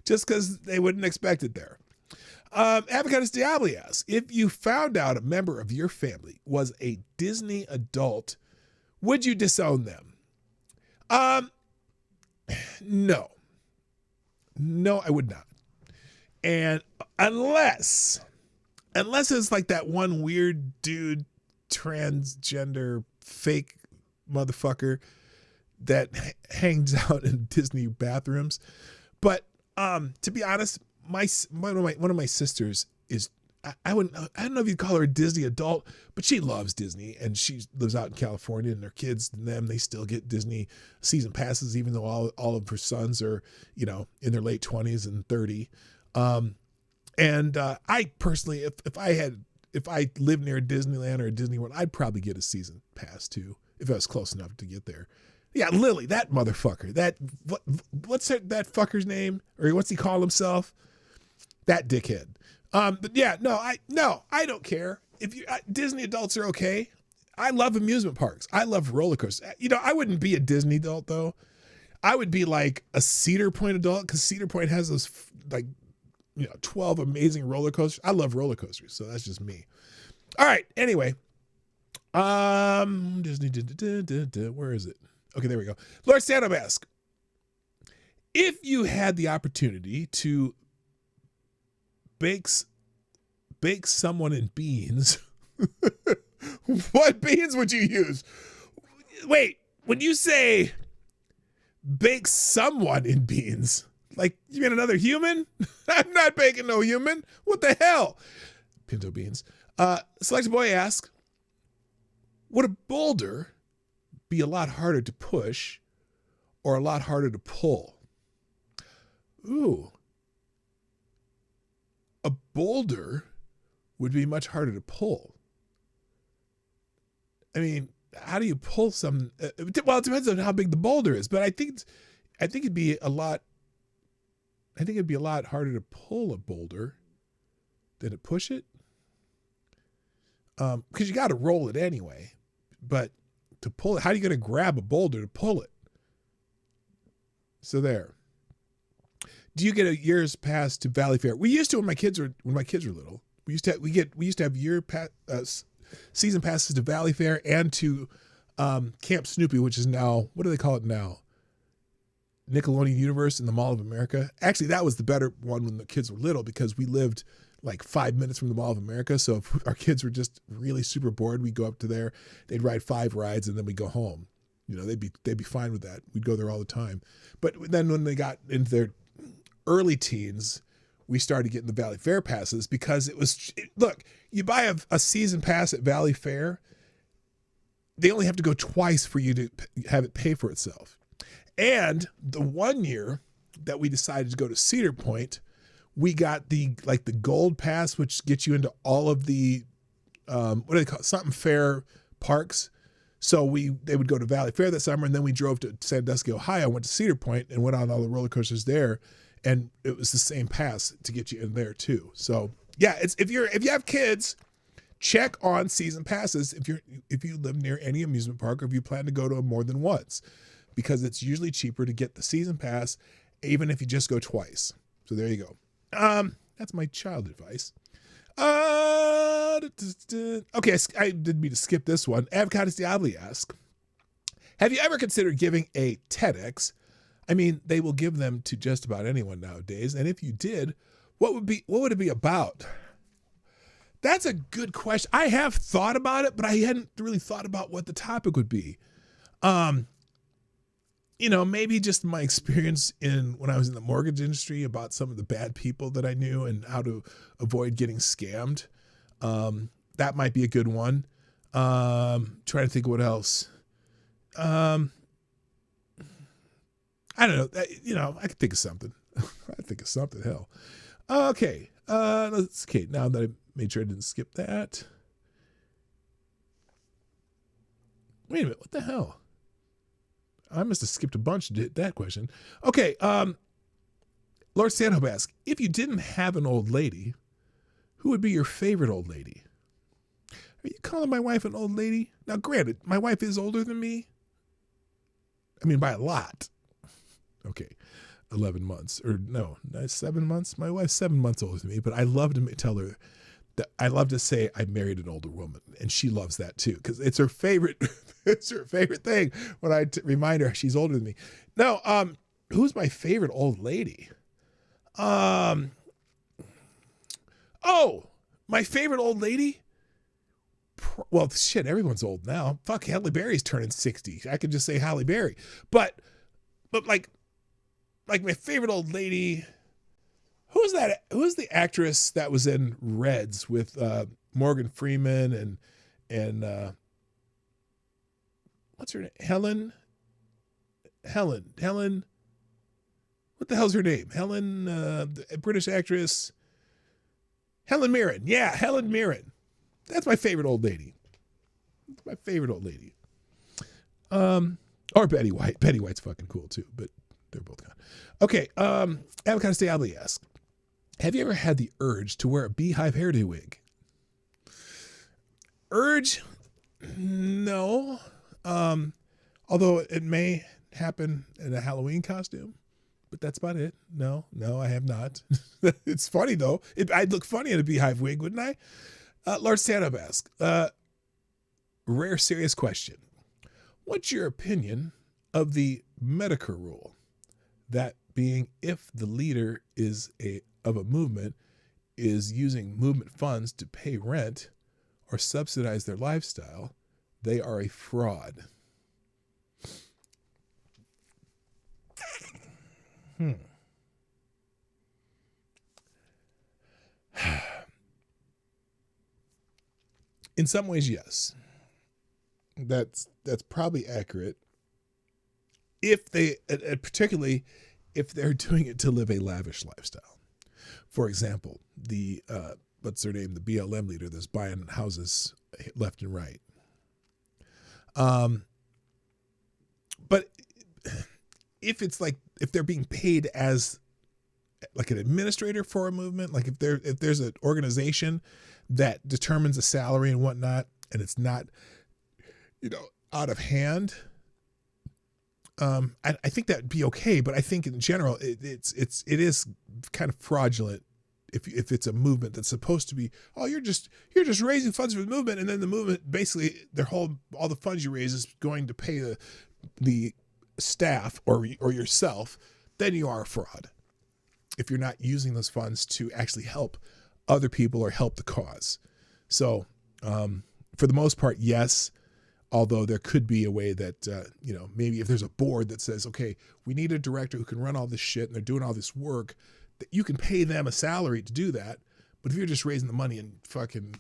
Just because they wouldn't expect it there. Avocados Diablo asks, if you found out a member of your family was a Disney adult, would you disown them? No. No, I would not. And unless it's like that one weird dude, transgender, fake motherfucker that hangs out in Disney bathrooms. But to be honest, one of my sisters is, I don't know if you'd call her a Disney adult, but she loves Disney and she lives out in California, and their kids and them, they still get Disney season passes, even though all of her sons are, in their late 20s and 30. I personally, if I lived near Disneyland or a Disney World, I'd probably get a season pass too, if I was close enough to get there. Yeah, Lily, that motherfucker, what's that fucker's name? Or what's he call himself? That dickhead. But yeah, I don't care. If Disney adults are okay. I love amusement parks. I love roller coasters. I wouldn't be a Disney adult though. I would be like a Cedar Point adult, because Cedar Point has those 12 amazing roller coasters. I love roller coasters, so that's just me. All right. Anyway, Disney. Where is it? Okay, there we go. Lord Sandom asks, if you had the opportunity to bake someone in beans, what beans would you use? Wait, when you say bake someone in beans, like you mean another human? I'm not baking no human. What the hell? Pinto beans. Select Boy asks, would a boulder be a lot harder to push or a lot harder to pull? Ooh. A boulder would be much harder to pull. I mean, how do you pull some? Well, it depends on how big the boulder is, but I think it'd be a lot. I think it'd be a lot harder to pull a boulder than to push it, because you got to roll it anyway. But to pull it, how are you going to grab a boulder to pull it? So there. Do you get a year's pass to Valley Fair? We used to when my kids were little. We used to have season passes to Valley Fair and to Camp Snoopy, which is now, what do they call it now? Nickelodeon Universe in the Mall of America. Actually, that was the better one when the kids were little, because we lived like 5 minutes from the Mall of America. So if our kids were just really super bored, we'd go up to there, they'd ride 5 rides, and then we'd go home. They'd be fine with that. We'd go there all the time. But then when they got into their early teens, we started getting the Valley Fair passes, because look, you buy a season pass at Valley Fair, they only have to go twice for you to have it pay for itself. And the one year that we decided to go to Cedar Point, we got the gold pass, which gets you into all of the, what do they call it? Something fair parks. So they would go to Valley Fair that summer, and then we drove to Sandusky, Ohio, went to Cedar Point and went on all the roller coasters there. And it was the same pass to get you in there too. So yeah, if you have kids, check on season passes if you live near any amusement park, or if you plan to go to them more than once, because it's usually cheaper to get the season pass, even if you just go twice. So there you go. That's my child advice. Okay, I didn't mean to skip this one. Avocados Diablo asks, have you ever considered giving a TEDx? I mean, they will give them to just about anyone nowadays. And if you did, what would it be about? That's a good question. I have thought about it, but I hadn't really thought about what the topic would be. Maybe just my experience when I was in the mortgage industry, about some of the bad people that I knew and how to avoid getting scammed. That might be a good one. Trying to think of what else. I don't know. I could think of something. I think of something. Hell. Okay. Now that I Made sure I didn't skip that. Wait a minute, what the hell? I must have skipped a bunch to hit that question. Okay, Lord Stanhope asks, if you didn't have an old lady, who would be your favorite old lady? Are you calling my wife an old lady? Now, granted, my wife is older than me. I mean, by a lot. Okay, 11 months. Or no, 7 months? My wife's 7 months older than me, but I love to tell her that I love to say I married an older woman, and she loves that too, because it's her favorite. It's her favorite thing when I remind her she's older than me. No, who's my favorite old lady? Oh, my favorite old lady? Well, shit, everyone's old now. Fuck, Halle Berry's turning 60. I could just say Halle Berry. But like my favorite old lady, who's that? Who's the actress that was in Reds with Morgan Freeman and what's her name? Helen. What the hell's her name? Helen, British actress. Helen Mirren. Yeah, Helen Mirren. That's my favorite old lady. That's my favorite old lady. Or Betty White. Betty White's fucking cool too, but they're both gone. Okay, Avocado Stable asks, have you ever had the urge to wear a beehive hairdo wig? Urge? No. Although it may happen in a Halloween costume, but that's about it. No, I have not. It's funny though. I'd look funny in a beehive wig, wouldn't I? Lord Stanhope asks, rare serious question. What's your opinion of the Medicare rule? That being, if the leader of a movement is using movement funds to pay rent or subsidize their lifestyle, they are a fraud. In some ways, yes. That's probably accurate. If they, particularly if they're doing it to live a lavish lifestyle. For example, the what's their name? The BLM leader that's buying houses left and right. But if it's like, if they're being paid as like an administrator for a movement, like if there's an organization that determines a salary and whatnot, and it's not, out of hand, I think that'd be okay. But I think in general, it is kind of fraudulent if it's a movement that's supposed to be, oh, you're just raising funds for the movement, and then the movement basically all the funds you raise is going to pay the staff or yourself, then you are a fraud. If you're not using those funds to actually help other people or help the cause. So for the most part, yes, although there could be a way that, maybe if there's a board that says, okay, we need a director who can run all this shit and they're doing all this work, that you can pay them a salary to do that. But if you're just raising the money and fucking,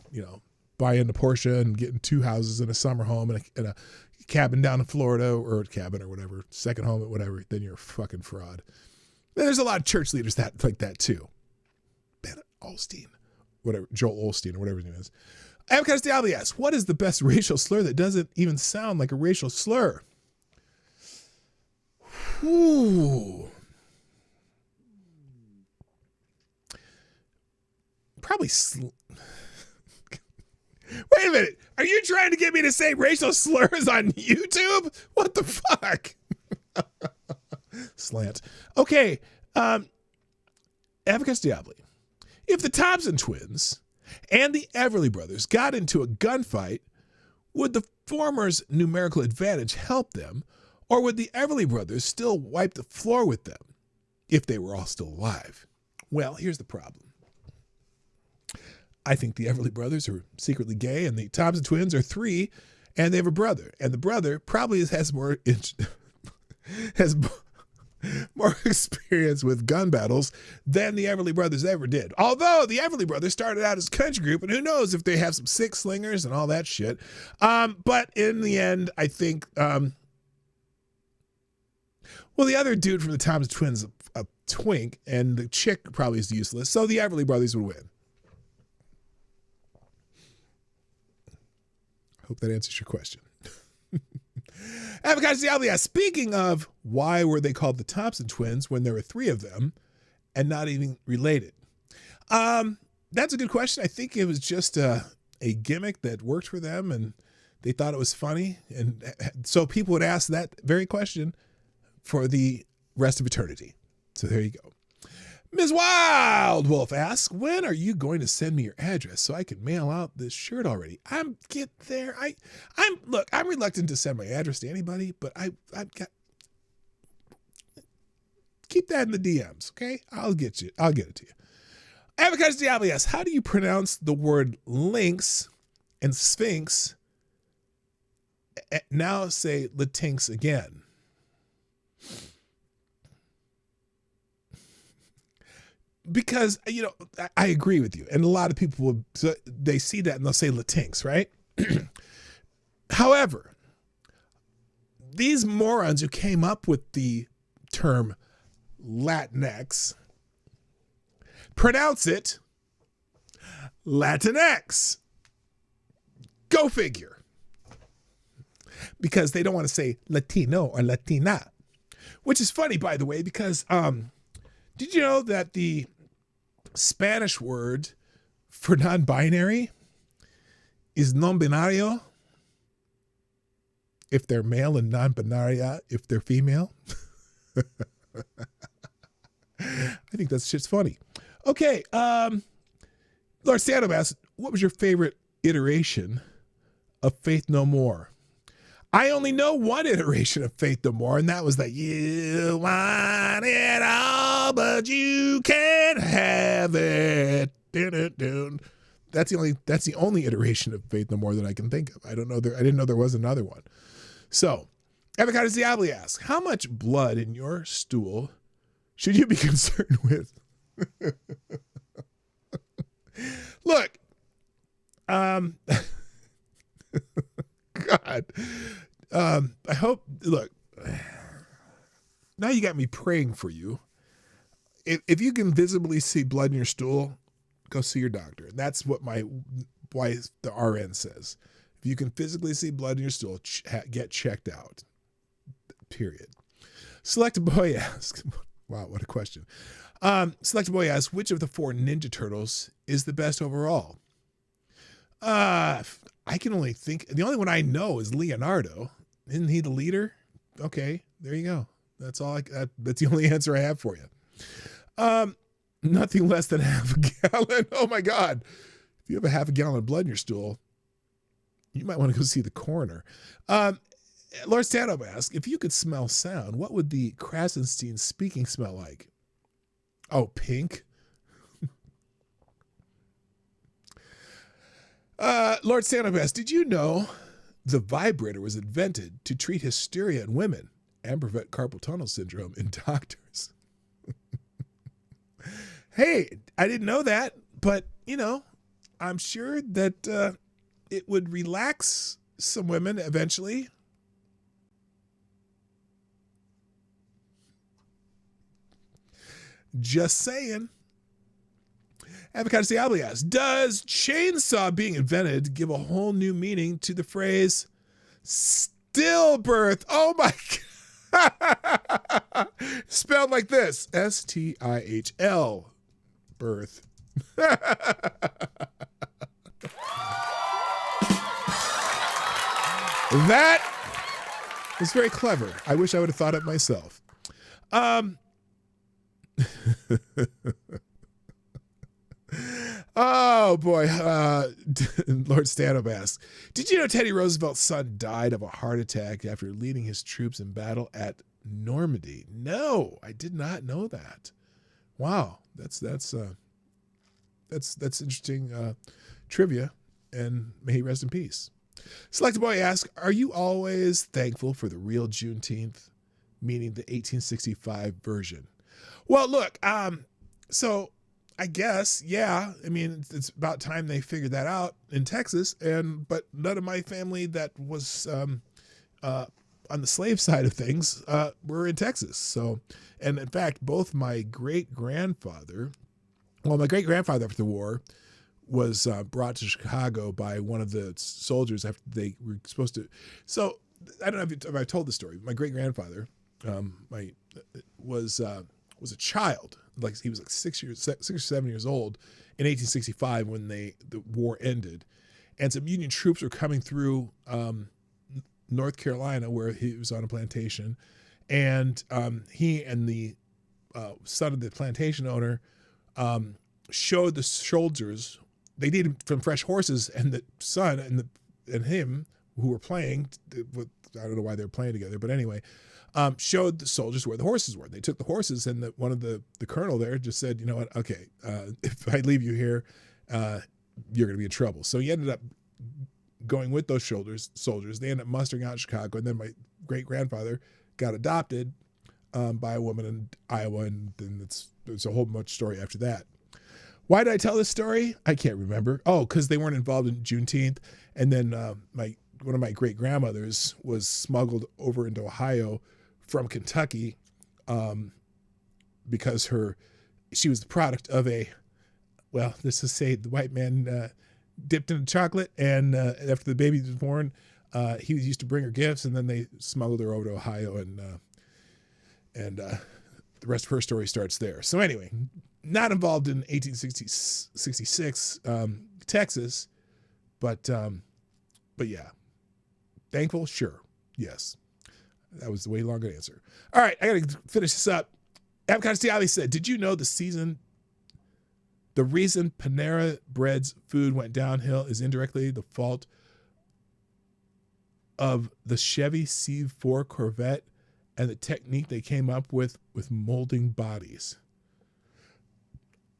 buying a Porsche and getting 2 houses and a summer home and a cabin down in Florida, or a cabin or whatever, second home or whatever, then you're a fucking fraud. And there's a lot of church leaders like that too. Ben Olstein, whatever, Joel Olstein or whatever his name is. Avocado Diablo asks, what is the best racial slur that doesn't even sound like a racial slur? Ooh. Probably Wait a minute. Are you trying to get me to say racial slurs on YouTube? What the fuck? Slant. Okay. Avocado Diablo. If the Thompson twins and the Everly brothers got into a gunfight, would the former's numerical advantage help them, or would the Everly brothers still wipe the floor with them if they were all still alive? Well, here's the problem. I think the Everly brothers are secretly gay, and the Thompson twins are 3, and they have a brother. And the brother probably has more experience with gun battles than the Everly brothers ever did. Although the Everly brothers started out as a country group, and who knows if they have some six slingers and all that shit. But in the end, I think, the other dude from the Thompson twins, a twink, and the chick probably is useless. So the Everly brothers would win. Hope that answers your question. Avocado Diablo asks, speaking of why were they called the Thompson twins when there were 3 of them and not even related? That's a good question. I think it was just a gimmick that worked for them and they thought it was funny. And so people would ask that very question for the rest of eternity. So there you go. Ms. Wild Wolf asks, when are you going to send me your address so I can mail out this shirt already? I'm reluctant to send my address to anybody, but I've got, keep that in the DMs, okay? I'll get it to you. Avocado Diablo asks, how do you pronounce the word lynx and sphinx? Now say latinx again. Because, I agree with you. And a lot of people they see that and they'll say latinx, right? However, these morons who came up with the term Latinx pronounce it Latinx. Go figure. Because they don't want to say Latino or Latina. Which is funny, by the way, because did you know that the Spanish word for non-binary is non-binario if they're male, and non-binaria if they're female? I think that shit's funny. Okay, Lord Sandom asks, what was your favorite iteration of Faith No More? I only know one iteration of Faith No More, and that was that you want it all, but you can't have it. That's the only iteration of Faith No More that I can think of. I didn't know there was another one. So, Avocado Diablo asks, how much blood in your stool should you be concerned with? Look, God, I hope, look, now you got me praying for you. If you can visibly see blood in your stool, go see your doctor. And that's what why the RN says. If you can physically see blood in your stool, get checked out. Period. Select Boy asks, wow, what a question. Select Boy asks, which of the 4 Ninja Turtles is the best overall? I can only think, the only one I know is Leonardo. Isn't he the leader? Okay, there you go. That's all. That's the only answer I have for you. Nothing less than half a gallon. Oh my God. If you have a half a gallon of blood in your stool, you might want to go see the coroner. Lord Stanhope asks, if you could smell sound, what would the Krasenstein speaking smell like? Oh, pink. Lord Stanhope asks, did you know the vibrator was invented to treat hysteria in women and prevent carpal tunnel syndrome in doctors? Hey, I didn't know that, but, I'm sure that it would relax some women eventually. Just saying. Avocado Diablo asks, does chainsaw being invented give a whole new meaning to the phrase stillbirth? Oh my God. Spelled like this. S-T-I-H-L. Birth. That is very clever. I wish I would have thought it myself. Oh boy. Lord Stanhope asks, did you know Teddy Roosevelt's son died of a heart attack after leading his troops in battle at Normandy? No, I did not know that. Wow. That's interesting trivia, and may he rest in peace. Select Boy asks, are you always thankful for the real Juneteenth, meaning the 1865 version? Well, look, so I guess, yeah. I mean, it's about time they figured that out in Texas, but none of my family that was on the slave side of things were in Texas. So, and in fact, both my great-grandfather after the war was brought to Chicago by one of the soldiers after they were supposed to. So I don't know if I told the story. My great grandfather, was a child. Like he was like 6 or 7 years old in 1865 when the war ended, and some Union troops were coming through North Carolina where he was on a plantation, and he and the son of the plantation owner showed the soldiers. They needed from fresh horses, and the son and him who were playing. I don't know why they were playing together, but anyway, showed the soldiers where the horses were. They took the horses, and one of the colonel there just said, "You know what? Okay, if I leave you here, you're going to be in trouble." So he ended up going with those soldiers. They ended up mustering out in Chicago, and then my great grandfather got adopted by a woman in Iowa, and then there's a whole bunch of story after that. Why did I tell this story? I can't remember. Oh, because they weren't involved in Juneteenth, and then one of my great grandmothers was smuggled over into Ohio from Kentucky because she was the product of let's just say the white man dipped in chocolate, and after the baby was born, he used to bring her gifts, and then they smuggled her over to Ohio, and the rest of her story starts there. So anyway, not involved in 1866 Texas, but yeah, thankful, sure, yes. That was the way longer answer. All right, I got to finish this up. Avocado Stiali said, "Did you know the reason Panera Bread's food went downhill is indirectly the fault of the Chevy C4 Corvette and the technique they came up with molding bodies?"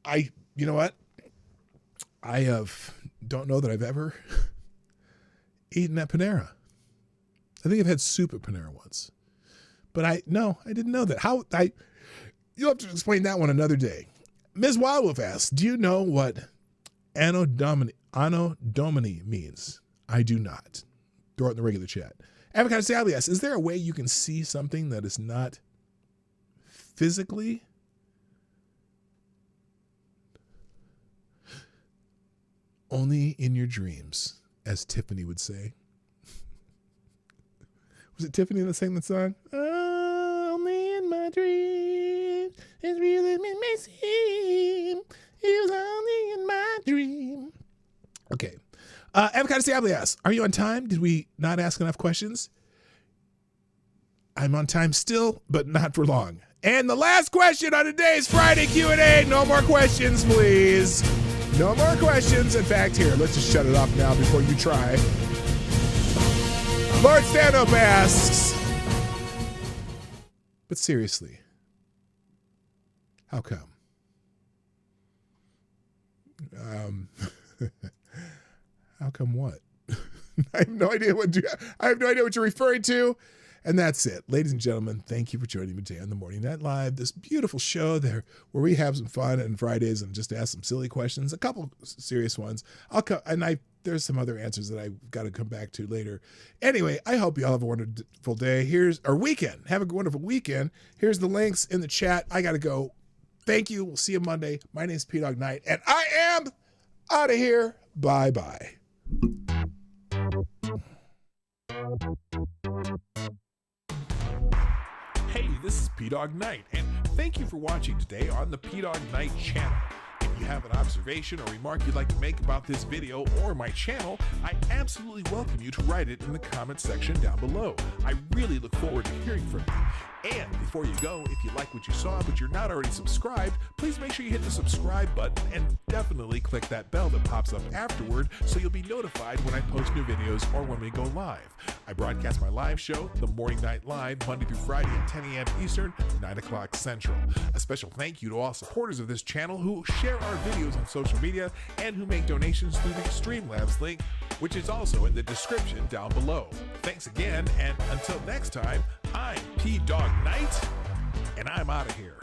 You know what? I don't know that I've ever eaten at Panera. I think I've had soup at Panera once, but I didn't know that. You'll have to explain that one another day. Ms. Wildwolf asks, "Do you know what Anno Domini means?" I do not. Throw it in the regular chat. Avocado Sally asks, "Is there a way you can see something that is not physically?" Only in your dreams, as Tiffany would say. Was it Tiffany that sang the song? Only in my dreams, it's really made me seem it was only in my dream. Okay. Avocado Siabli asks, "Are you on time? Did we not ask enough questions?" I'm on time still, but not for long. And the last question on today's Friday Q&A. No more questions, please. No more questions. In fact, here, let's just shut it off now before you try. Lord Stanhope asks, but seriously, how come? How come what? I have no idea what you're referring to. And that's it. Ladies and gentlemen, thank you for joining me today on the Morning Night Live, this beautiful show there where we have some fun on Fridays and just ask some silly questions, a couple serious ones. There's some other answers that I've got to come back to later. Anyway, I hope you all have a wonderful day. Weekend. Have a wonderful weekend. Here's the links in the chat. I got to go. Thank you. We'll see you Monday. My name is PDawgKnight, and I am out of here. Bye-bye. Hey, this is PDawgKnight, and thank you for watching today on the PDawgKnight channel. If you have an observation or remark you'd like to make about this video or my channel, I absolutely welcome you to write it in the comment section down below. I really look forward to hearing from you. And before you go, if you like what you saw but you're not already subscribed, please make sure you hit the subscribe button and definitely click that bell that pops up afterward so you'll be notified when I post new videos or when we go live. I broadcast my live show, The Morning Night Live, Monday through Friday at 10 a.m. Eastern, 9 o'clock Central. A special thank you to all supporters of this channel who share our videos on social media and who make donations through the Streamlabs link, which is also in the description down below. Thanks again, and until next time, I'm PDawgKnight, and I'm out of here.